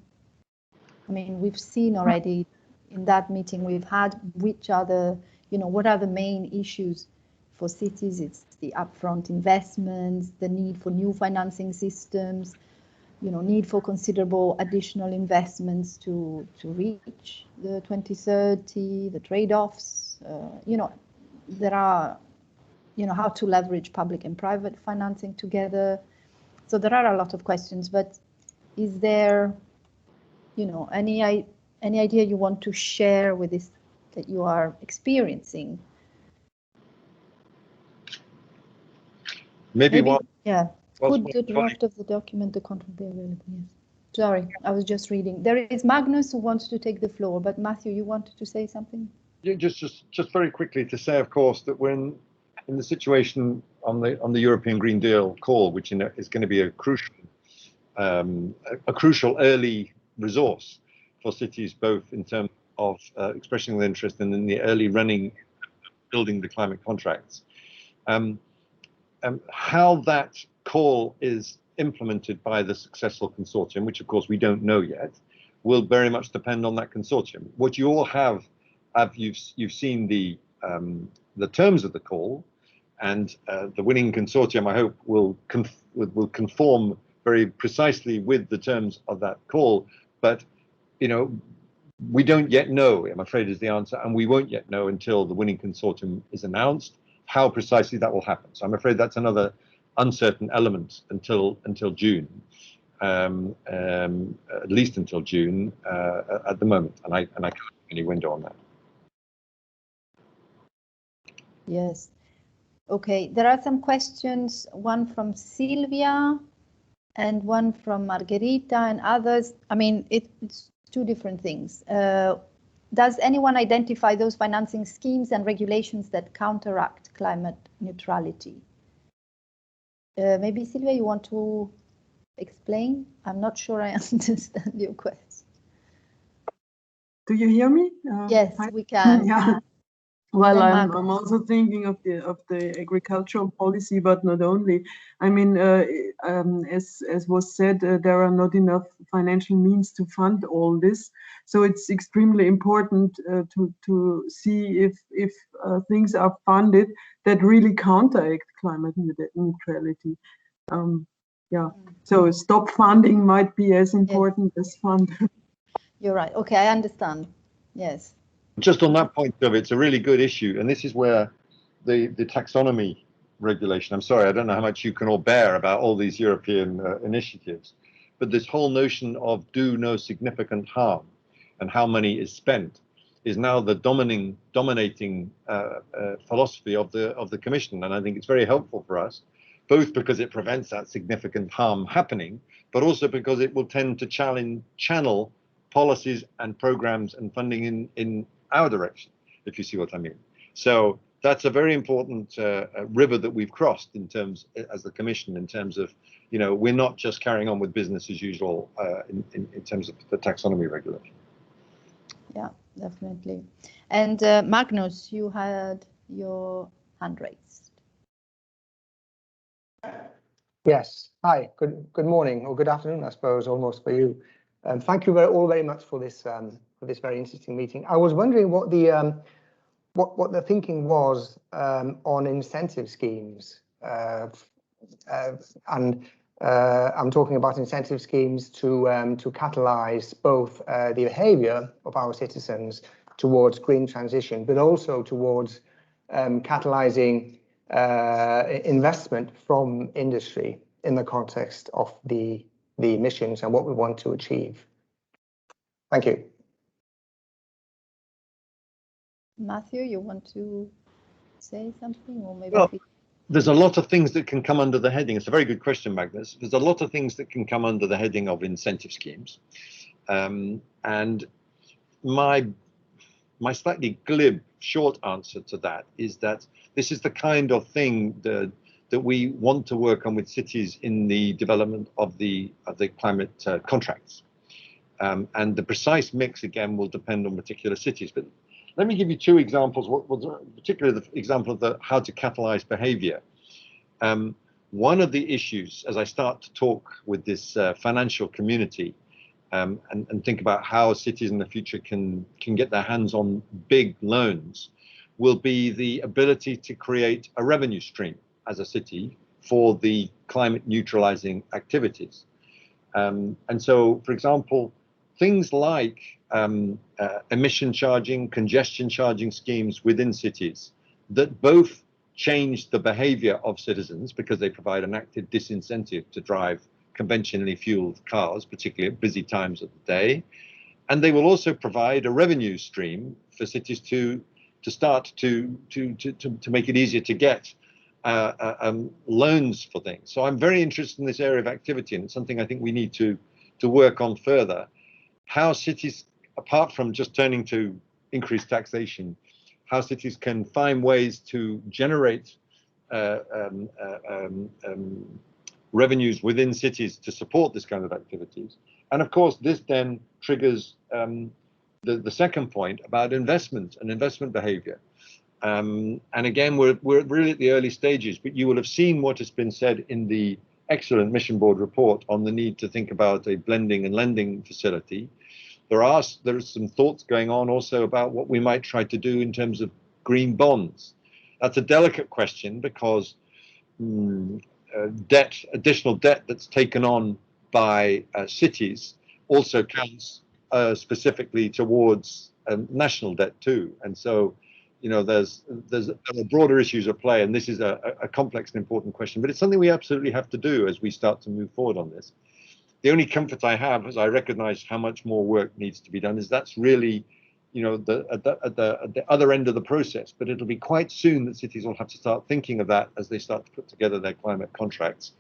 I mean, we've seen already in that meeting we've had, which are the, you know, what are the main issues for cities? It's the upfront investments, the need for new financing systems, you know, need for considerable additional investments to reach the 2030, the trade-offs, you know, there are, you know, how to leverage public and private financing together. So there are a lot of questions, but is there, you know, any idea you want to share with this that you are experiencing? Maybe one. Yeah. Could the draft of the document, the contract be available? Yes. Sorry, I was just reading. There is Magnus who wants to take the floor, but Matthew, you wanted to say something? Yeah, just very quickly to say, of course, that when in the situation on the European Green Deal call, which is going to be a crucial early resource for cities, both in terms of expressing their interest and in the early running, building the climate contracts. How that call is implemented by the successful consortium, which of course we don't know yet, will very much depend on that consortium. What you all have you've seen the terms of the call, and the winning consortium, I hope, will conform very precisely with the terms of that call. But you know, we don't yet know, I'm afraid, is the answer, and we won't yet know until the winning consortium is announced how precisely that will happen. So I'm afraid that's another uncertain element until June, at least until June at the moment, and I can't have any window on that. Yes. Okay, there are some questions, one from Silvia and one from Margherita and others. I mean, it's two different things. Does anyone identify those financing schemes and regulations that counteract climate neutrality? Maybe Silvia, you want to explain? I'm not sure I understand your question. Do you hear me? Yes, we can. Yeah. Well, I'm also thinking of the agricultural policy, but not only. I mean, as was said, there are not enough financial means to fund all this. So it's extremely important to see if things are funded that really counteract climate neutrality. Yeah. So stop funding might be as important as fund. You're right. Okay, I understand. Yes. Just on that point, though, it's a really good issue, and this is where the taxonomy regulation, I'm sorry, I don't know how much you can all bear about all these European initiatives, but this whole notion of do no significant harm and how money is spent is now the dominating philosophy of the Commission, and I think it's very helpful for us, both because it prevents that significant harm happening, but also because it will tend to channel policies and programs and funding in our direction, if you see what I mean. So that's a very important river that we've crossed in terms, as the Commission, in terms of, you know, we're not just carrying on with business as usual in terms of the taxonomy regulation. Yeah, definitely. And Magnus, you had your hand raised. Yes. Hi. Good morning, or good afternoon, I suppose, almost for you. Thank you all very much for this very interesting meeting. I was wondering what the thinking was on incentive schemes, and I'm talking about incentive schemes to catalyze both the behaviour of our citizens towards green transition, but also towards catalyzing investment from industry in the context of the emissions and what we want to achieve. Thank you. Matthew, you want to say something, or maybe? Well, there's a lot of things that can come under the heading. It's a very good question, Magnus. There's a lot of things that can come under the heading of incentive schemes, and my slightly glib short answer to that is that this is the kind of thing that we want to work on with cities in the development of the climate contracts. And the precise mix, again, will depend on particular cities. But let me give you two examples, particularly the example of how to catalyze behavior. One of the issues, as I start to talk with this financial community and think about how cities in the future can get their hands on big loans, will be the ability to create a revenue stream as a city for the climate neutralizing activities. And so, for example, things like emission charging, congestion charging schemes within cities that both change the behavior of citizens because they provide an active disincentive to drive conventionally fueled cars, particularly at busy times of the day. And they will also provide a revenue stream for cities to start to make it easier to get loans for things. So I'm very interested in this area of activity, and it's something I think we need to work on further. How cities, apart from just turning to increased taxation, how cities can find ways to generate revenues within cities to support this kind of activities. And of course, this then triggers the second point about investment and investment behavior. And again, we're really at the early stages, but you will have seen what has been said in the excellent mission board report on the need to think about a blending and lending facility. There are some thoughts going on also about what we might try to do in terms of green bonds. That's a delicate question because additional debt that's taken on by cities also counts specifically towards national debt too. And so, you know, there are broader issues at play, and this is a complex and important question, but it's something we absolutely have to do as we start to move forward on this. The only comfort I have, as I recognize how much more work needs to be done, is that's really, you know, at the other end of the process. But it'll be quite soon that cities will have to start thinking of that as they start to put together their climate contracts,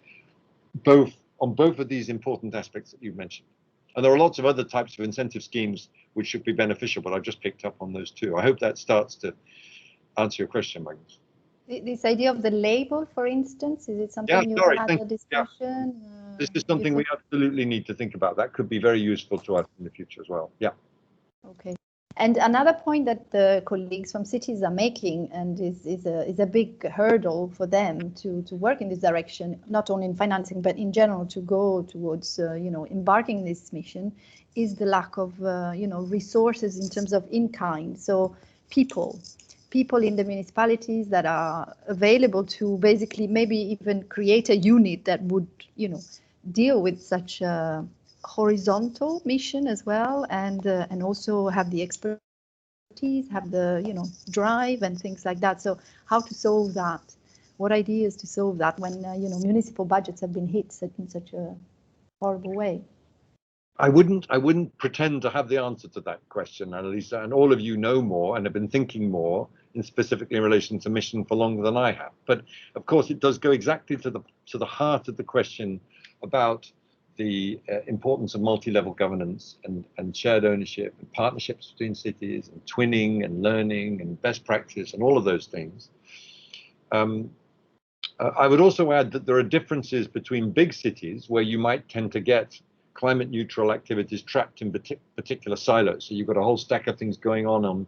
on both of these important aspects that you've mentioned. And there are lots of other types of incentive schemes which should be beneficial, but I've just picked up on those two. I hope that starts to answer your question, Magnus. This idea of the label, for instance, is it something you had a discussion? Yeah. This is something we absolutely need to think about. That could be very useful to us in the future as well. Yeah. Okay. And another point that the colleagues from cities are making, and is a big hurdle for them to work in this direction, not only in financing, but in general to go towards, you know, embarking in this mission, is the lack of, you know, resources in terms of in-kind. So people in the municipalities that are available to basically maybe even create a unit that would, you know, deal with such a horizontal mission as well, and also have the expertise, have the, you know, drive and things like that. So how to solve that? What ideas to solve that when you know, municipal budgets have been hit in such a horrible way? I wouldn't pretend to have the answer to that question, Annalisa, and all of you know more and have been thinking more, and specifically in relation to mission, for longer than I have. But of course, it does go exactly to the heart of the question about the importance of multi-level governance and shared ownership and partnerships between cities and twinning and learning and best practice and all of those things. I would also add that there are differences between big cities where you might tend to get climate neutral activities trapped in particular silos. So you've got a whole stack of things going on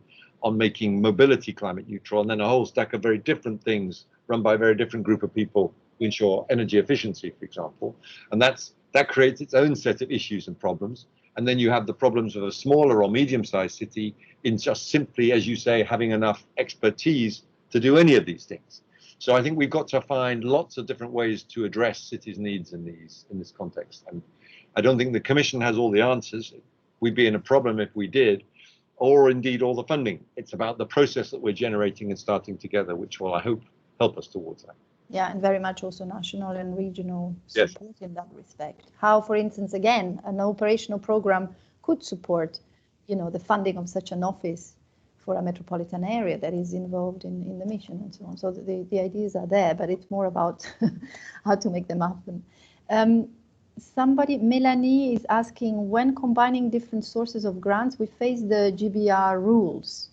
making mobility climate neutral, and then a whole stack of very different things run by a very different group of people to ensure energy efficiency, for example. And that creates its own set of issues and problems. And then you have the problems of a smaller or medium-sized city in just simply, as you say, having enough expertise to do any of these things. So I think we've got to find lots of different ways to address cities' needs in this context. And I don't think the Commission has all the answers. We'd be in a problem if we did, or indeed all the funding. It's about the process that we're generating and starting together, which will, I hope, help us towards that. Yeah, and very much also national and regional support in that respect. How, for instance, again, an operational program could support, you know, the funding of such an office for a metropolitan area that is involved in the mission and so on. So the ideas are there, but it's more about how to make them happen. Melanie is asking, when combining different sources of grants, we face the GBR rules.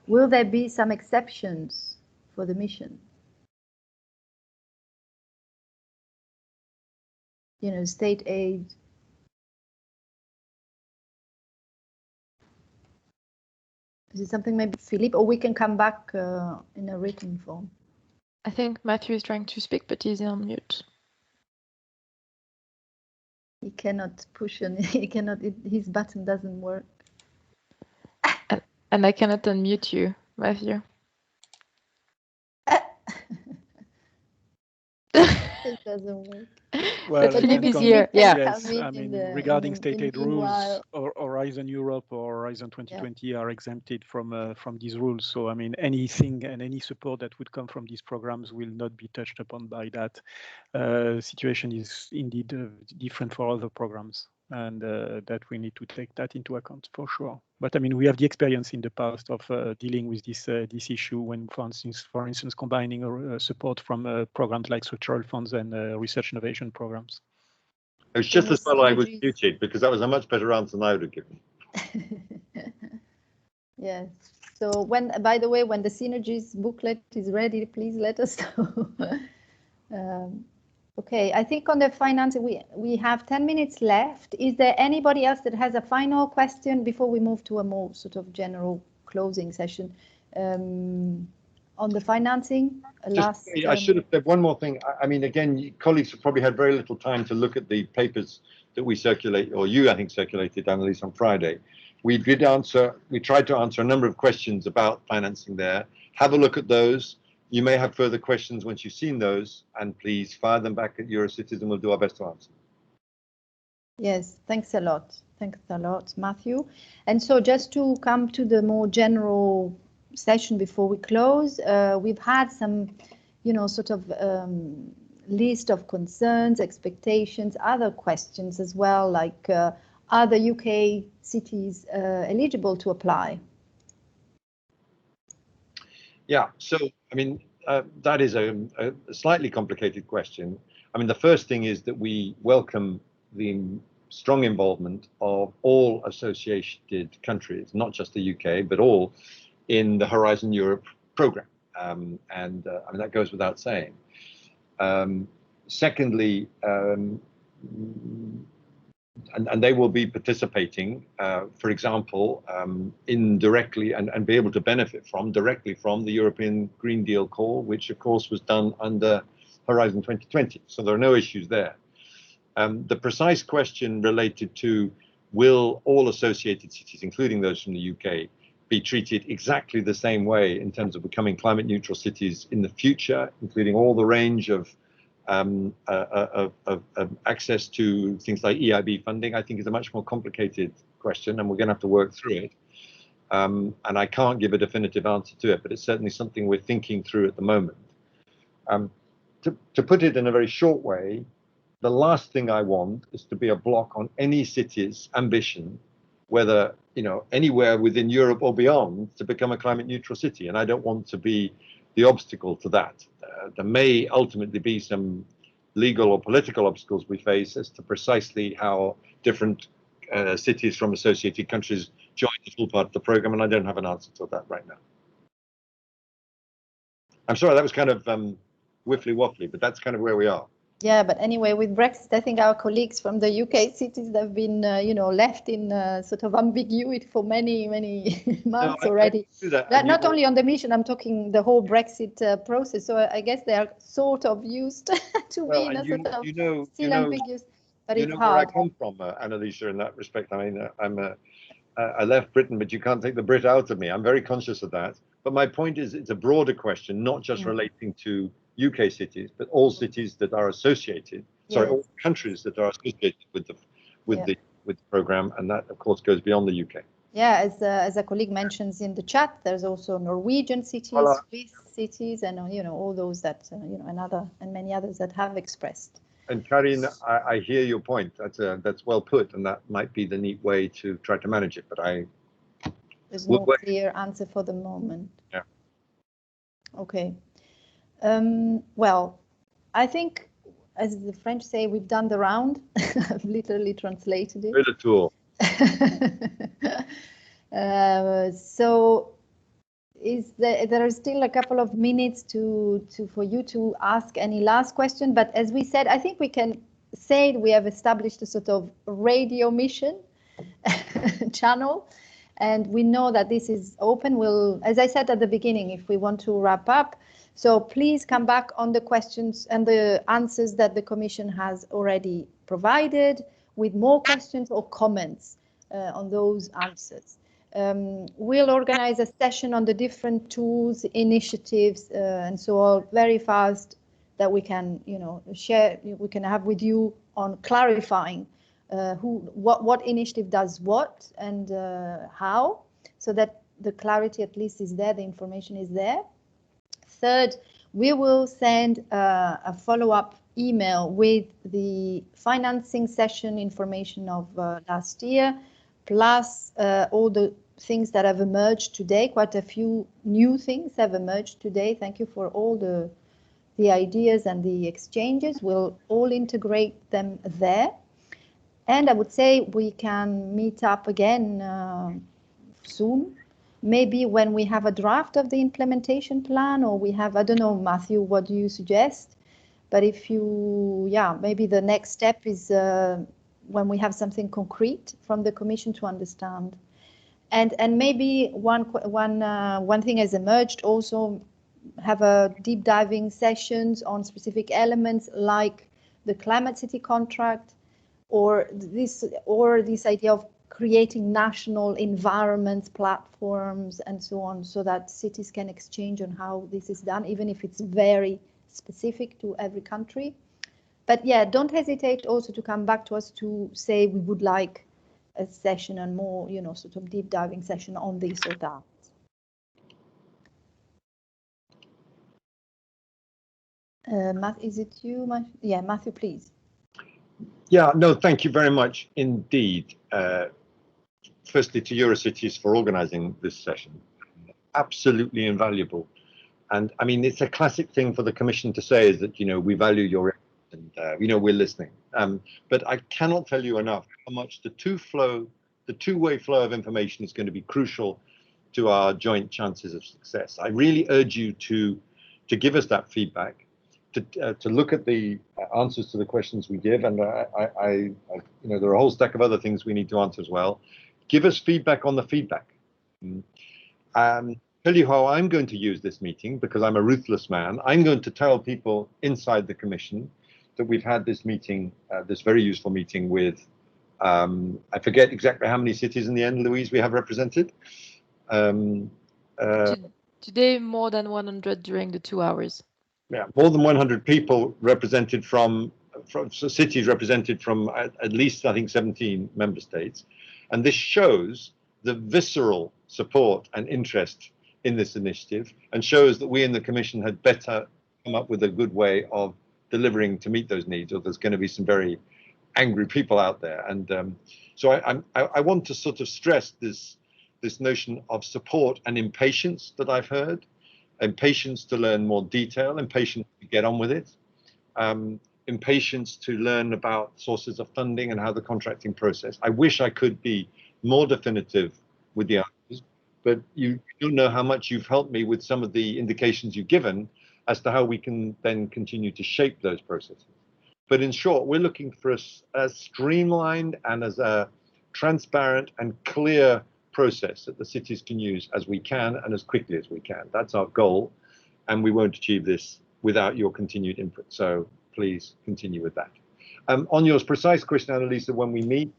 Will there be some exceptions for the mission? You know, state aid. Is it something maybe Philippe, or we can come back in a written form? I think Matthew is trying to speak, but he's on mute. He cannot push on. He cannot. His button doesn't work. And I cannot unmute you, Matthew. It doesn't work. Well, but Philippe is here. Yeah. Yes, I mean, regarding state aid rules, or Horizon Europe or Horizon 2020 are exempted from these rules. So, I mean, anything and any support that would come from these programs will not be touched upon by that. Situation is indeed different for other programs, and that we need to take that into account for sure. But I mean, we have the experience in the past of dealing with this issue when, for instance, combining support from programs like structural funds and research innovation programs. It was just as well I was muted, because that was a much better answer than I would have given. Yes. So by the way, when the synergies booklet is ready, please let us know. Okay, I think on the finance, we have 10 minutes left. Is there anybody else that has a final question before we move to a more sort of general closing session? on the financing. I should have said one more thing. I mean, again, colleagues have probably had very little time to look at the papers that we circulate, or you, I think, circulated, Annelies, on Friday. We tried to answer a number of questions about financing there. Have a look at those. You may have further questions once you've seen those, and please fire them back at Eurocities, and we'll do our best to answer. Yes, thanks a lot. Thanks a lot, Matthew. And so just to come to the more general session before we close, we've had some, sort of list of concerns, expectations, other questions as well, like are the UK cities eligible to apply? Yeah, so, I mean, that is a slightly complicated question. I mean, the first thing is that we welcome the strong involvement of all associated countries, not just the UK, but all in the Horizon Europe program. I mean, that goes without saying. Secondly, and they will be participating, for example, indirectly and be able to benefit directly from the European Green Deal call, which of course was done under Horizon 2020. So there are no issues there. The precise question related to will all associated cities, including those from the UK, be treated exactly the same way in terms of becoming climate neutral cities in the future, including all the range of access to things like EIB funding, I think is a much more complicated question, and we're going to have to work through it. And I can't give a definitive answer to it, but it's certainly something we're thinking through at the moment. To put it in a very short way, the last thing I want is to be a block on any city's ambition, whether anywhere within Europe or beyond, to become a climate neutral city, and I don't want to be the obstacle to that. There may ultimately be some legal or political obstacles we face as to precisely how different cities from associated countries join the full part of the program, and I don't have an answer to that right now. I'm sorry, that was kind of wiffly-waffly, but that's kind of where we are. Yeah, but anyway, with Brexit, I think our colleagues from the UK cities have been, left in sort of ambiguity for many months already. Not only on the mission, I'm talking the whole Brexit process. So I guess they are sort of used to being a sort of still ambiguous, but it's hard. Where I come from, Annalisa, in that respect. I mean, I left Britain, but you can't take the Brit out of me. I'm very conscious of that. But my point is, it's a broader question, not just relating to UK cities, but all cities that are associated. Sorry, all countries that are associated with the program, and that of course goes beyond the UK. Yeah, as a colleague mentions in the chat, there's also Norwegian cities, Swiss cities, and all those that and many others that have expressed. And Karin, I hear your point. That's well put, and that might be the neat way to try to manage it. But there's no clear answer for the moment. Yeah. Okay. Well, I think, as the French say, we've done the round. I've literally translated it. Good tool. So, there are still a couple of minutes for you to ask any last question. But as we said, I think we can say we have established a sort of radio mission channel. And we know that this is open. As I said at the beginning, if we want to wrap up, so please come back on the questions and the answers that the Commission has already provided with more questions or comments on those answers. We'll organize a session on the different tools, initiatives, and so on very fast that we can, share. We can have with you on clarifying what initiative does what and how, so that the clarity at least is there, the information is there. Third, we will send a follow-up email with the financing session information of last year, plus all the things that have emerged today. Quite a few new things have emerged today. Thank you for all the ideas and the exchanges. We'll all integrate them there. And I would say we can meet up again soon. Maybe when we have a draft of the implementation plan, or we have, I don't know, Matthew, what do you suggest? But if maybe the next step is when we have something concrete from the Commission to understand. And maybe one thing has emerged also, have a deep diving sessions on specific elements like the climate city contract, or this idea of creating national environments, platforms, and so on, so that cities can exchange on how this is done, even if it's very specific to every country. But yeah, don't hesitate also to come back to us to say we would like a session and more, you know, sort of deep diving session on this or that. Matthew, is it you? Yeah, Matthew, please. Yeah, no, thank you very much indeed. Firstly, to Eurocities for organising this session. Absolutely invaluable. And I mean, it's a classic thing for the Commission to say is that, you know, we value your and, you know, we're listening. But I cannot tell you enough how much the two-way flow of information is going to be crucial to our joint chances of success. I really urge you to give us that feedback, to look at the answers to the questions we give, and you know, there are a whole stack of other things we need to answer as well. Give us feedback on the feedback. Tell you how I'm going to use this meeting, because I'm a ruthless man. I'm going to tell people inside the Commission that we've had this meeting, this very useful meeting with, I forget exactly how many cities in the end, Louise, we have represented. Today, more than 100 during the 2 hours. Yeah, more than 100 people represented from cities represented from at least, I think, 17 member states. And this shows the visceral support and interest in this initiative, and shows that we in the Commission had better come up with a good way of delivering to meet those needs, or there's going to be some very angry people out there. And so I want to sort of stress this notion of support and impatience that I've heard. Impatience to learn more detail, impatience to get on with it, impatience to learn about sources of funding and how the contracting process. I wish I could be more definitive with the answers, but you don't know how much you've helped me with some of the indications you've given as to how we can then continue to shape those processes. But in short, we're looking for as streamlined and as a transparent and clear process that the cities can use as we can and as quickly as we can. That's our goal, and we won't achieve this without your continued input. So please continue with that. On your precise question, Annalisa, when we meet,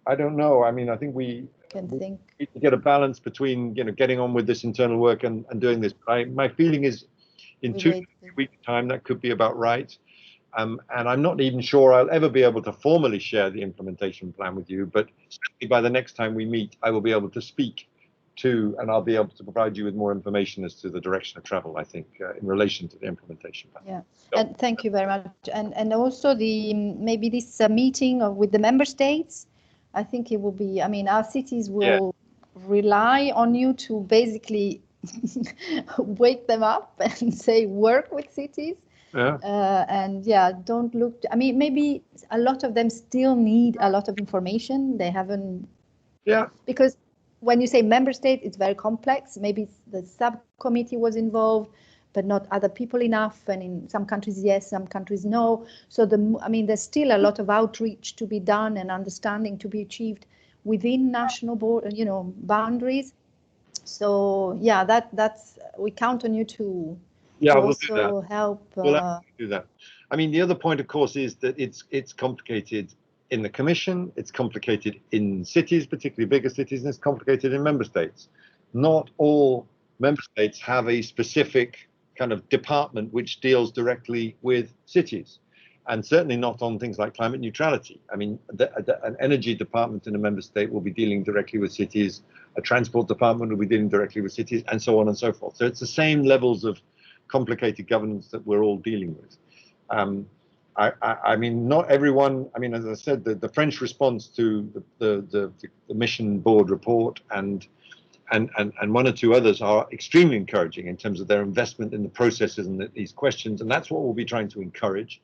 I don't know. I mean, I think we need to get a balance between, you know, getting on with this internal work and doing this. My feeling is in 2 weeks' time, that could be about right. And I'm not even sure I'll ever be able to formally share the implementation plan with you, but certainly by the next time we meet, I will be able to speak to, and I'll be able to provide you with more information as to the direction of travel, I think, in relation to the implementation plan. Yeah, so, and thank you very much. And also maybe this meeting with the member states, I think it will be, I mean, our cities will rely on you to basically wake them up and say, work with cities. Yeah. And yeah, don't look, I mean, maybe a lot of them still need a lot of information. They haven't, because when you say member state, it's very complex. Maybe the subcommittee was involved, but not other people enough. And in some countries, yes, some countries, no. So I mean, there's still a lot of outreach to be done and understanding to be achieved within national boundaries. So yeah, that's, we count on you to we'll do that. Help. We'll do that. I mean, the other point, of course, is that it's complicated in the Commission, it's complicated in cities, particularly bigger cities, and it's complicated in member states. Not all member states have a specific kind of department which deals directly with cities, and certainly not on things like climate neutrality. I mean, an energy department in a member state will be dealing directly with cities, a transport department will be dealing directly with cities, and so on and so forth. So it's the same levels of complicated governance that we're all dealing with. I mean, not everyone, I mean, as I said, the French response to the mission board report and one or two others are extremely encouraging in terms of their investment in the processes and these questions, and that's what we'll be trying to encourage,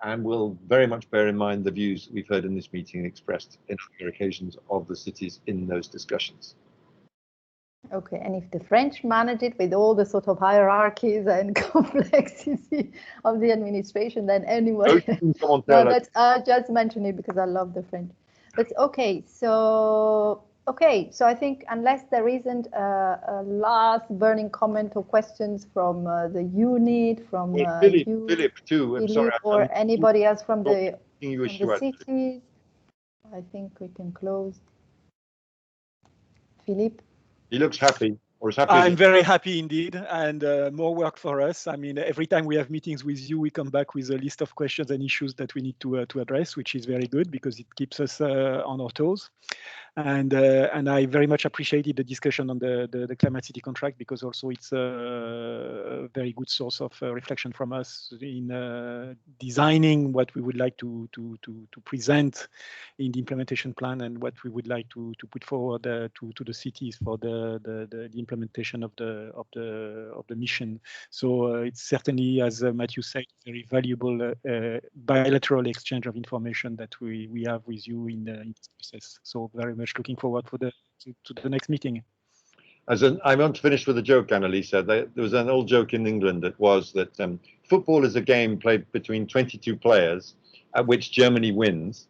and we'll very much bear in mind the views that we've heard in this meeting expressed in other occasions of the cities in those discussions. Okay, and if the French manage it with all the sort of hierarchies and complexity of the administration, then anyway, no, that's, just mention it because I love the French. But okay, so Okay, so I think unless there isn't a last burning comment or questions from the unit, from Philip too. I'm sorry, or anybody else from the cities, I think we can close. Philippe? He looks happy. Or is happy. I'm very happy indeed, and more work for us. I mean, every time we have meetings with you, we come back with a list of questions and issues that we need to address, which is very good because it keeps us on our toes. And I very much appreciated the discussion on the Climate City contract, because also it's a very good source of reflection from us in designing what we would like to present in the implementation plan, and what we would like to put forward to the cities for the implementation of the mission. So it's certainly, as Matthew said, very valuable bilateral exchange of information that we have with you in this process. So very much looking forward to the next meeting. I want to finish with a joke, Annalisa. There was an old joke in England that was that football is a game played between 22 players, at which Germany wins.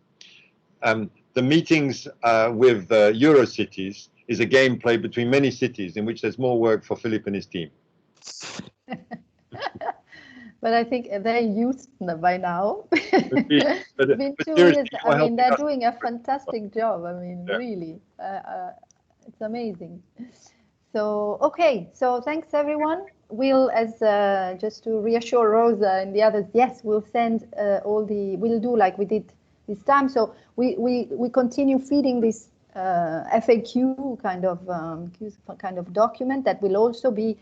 The meetings with Eurocities is a game played between many cities, in which there's more work for Philip and his team. But I think they're used by now. But I mean, they're doing a fantastic job. I mean, really, it's amazing. So, okay, so thanks everyone. We'll, as just to reassure Rosa and the others, yes, we'll send we'll do like we did this time. So we continue feeding this FAQ kind of document that will also be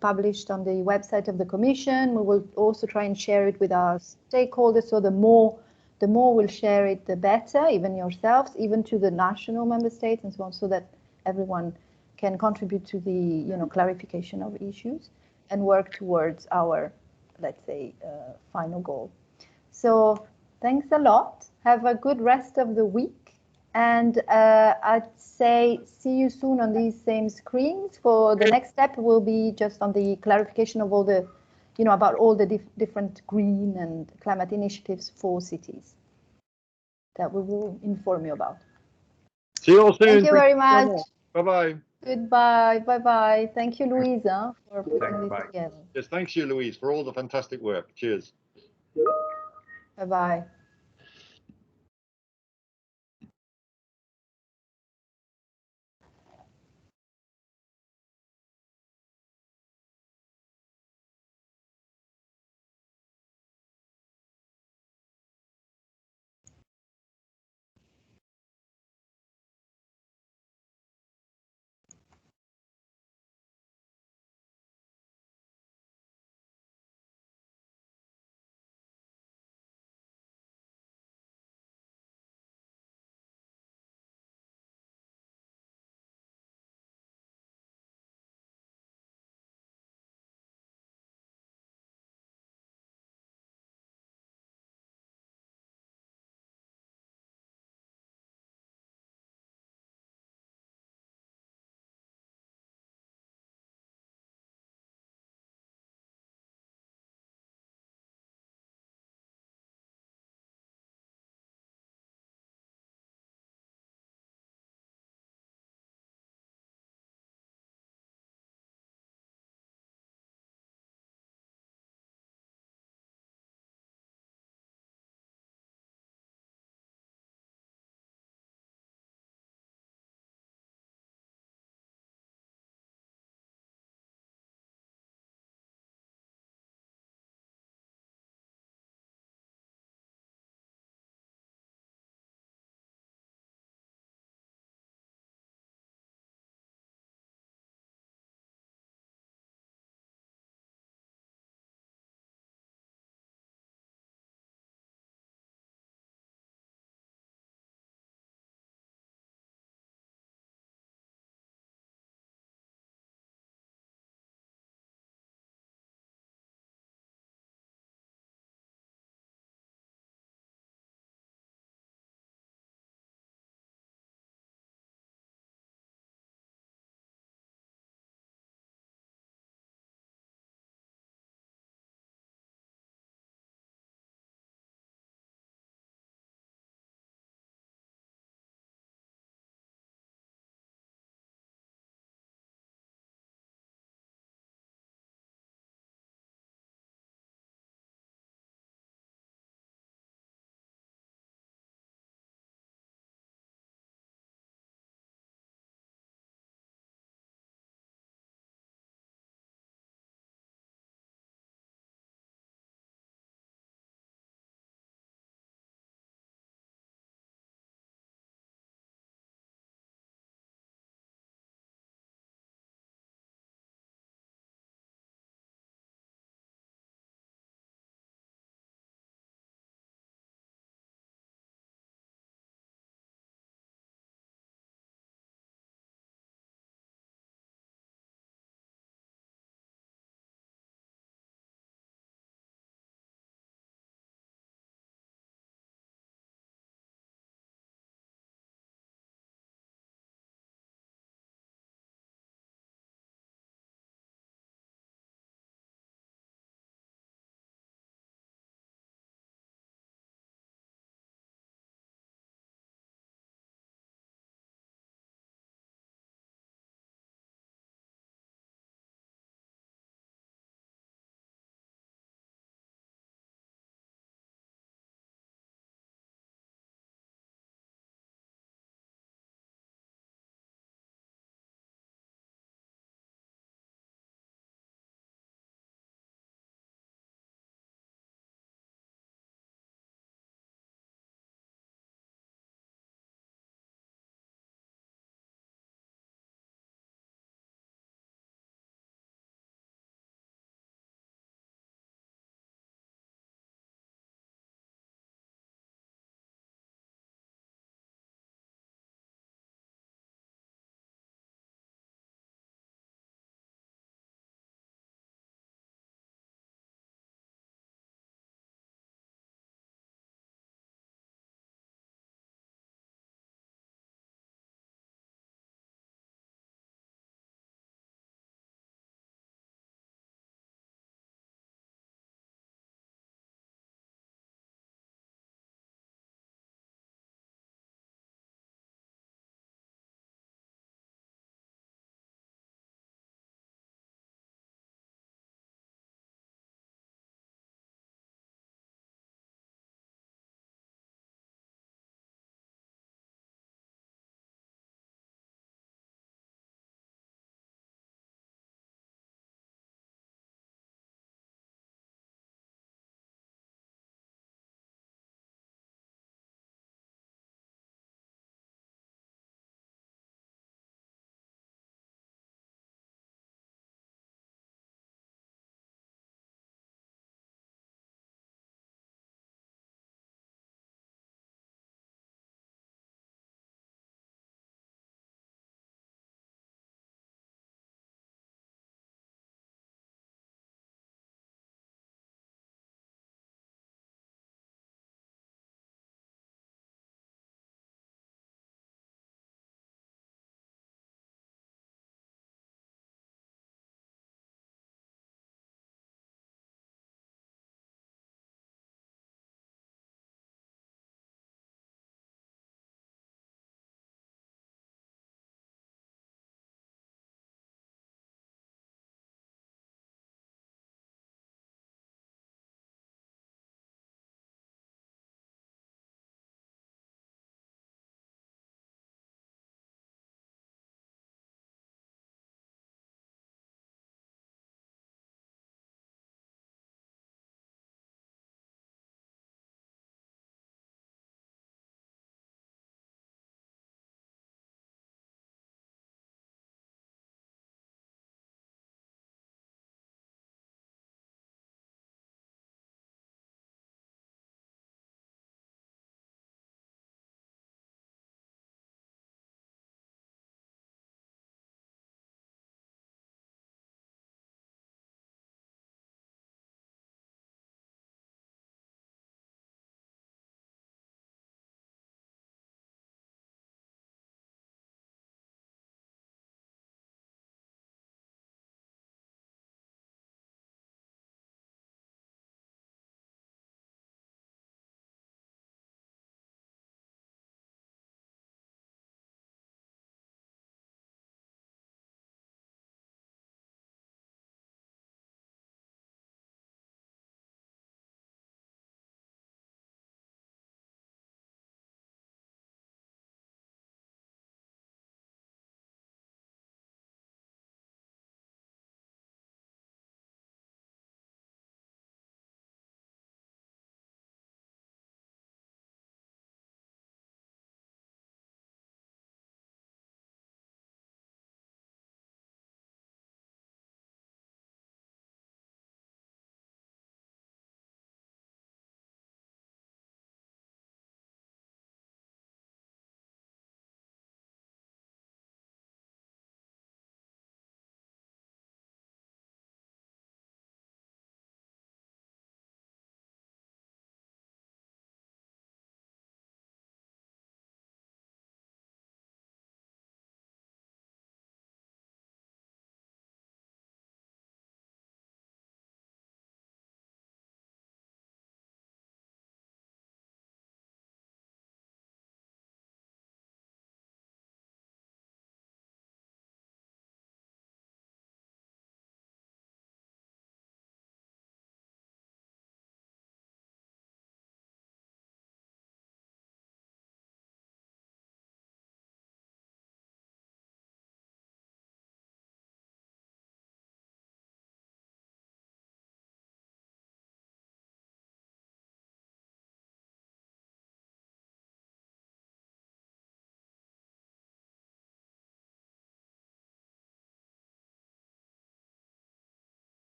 published on the website of the Commission. We will also try and share it with our stakeholders. So the more we'll share it, the better, even yourselves, even to the national member states and so on, so that everyone can contribute to the clarification of issues and work towards our, let's say, final goal. So thanks a lot. Have a good rest of the week. And I'd say see you soon on these same screens. For the next step will be just on the clarification of all the, about all the different green and climate initiatives for cities that we will inform you about. See you all soon. Thank you very much. Bye-bye. Goodbye. Bye-bye. Thank you, Louisa, for putting this together. Yes, thanks you, Louise, for all the fantastic work. Cheers. Bye-bye.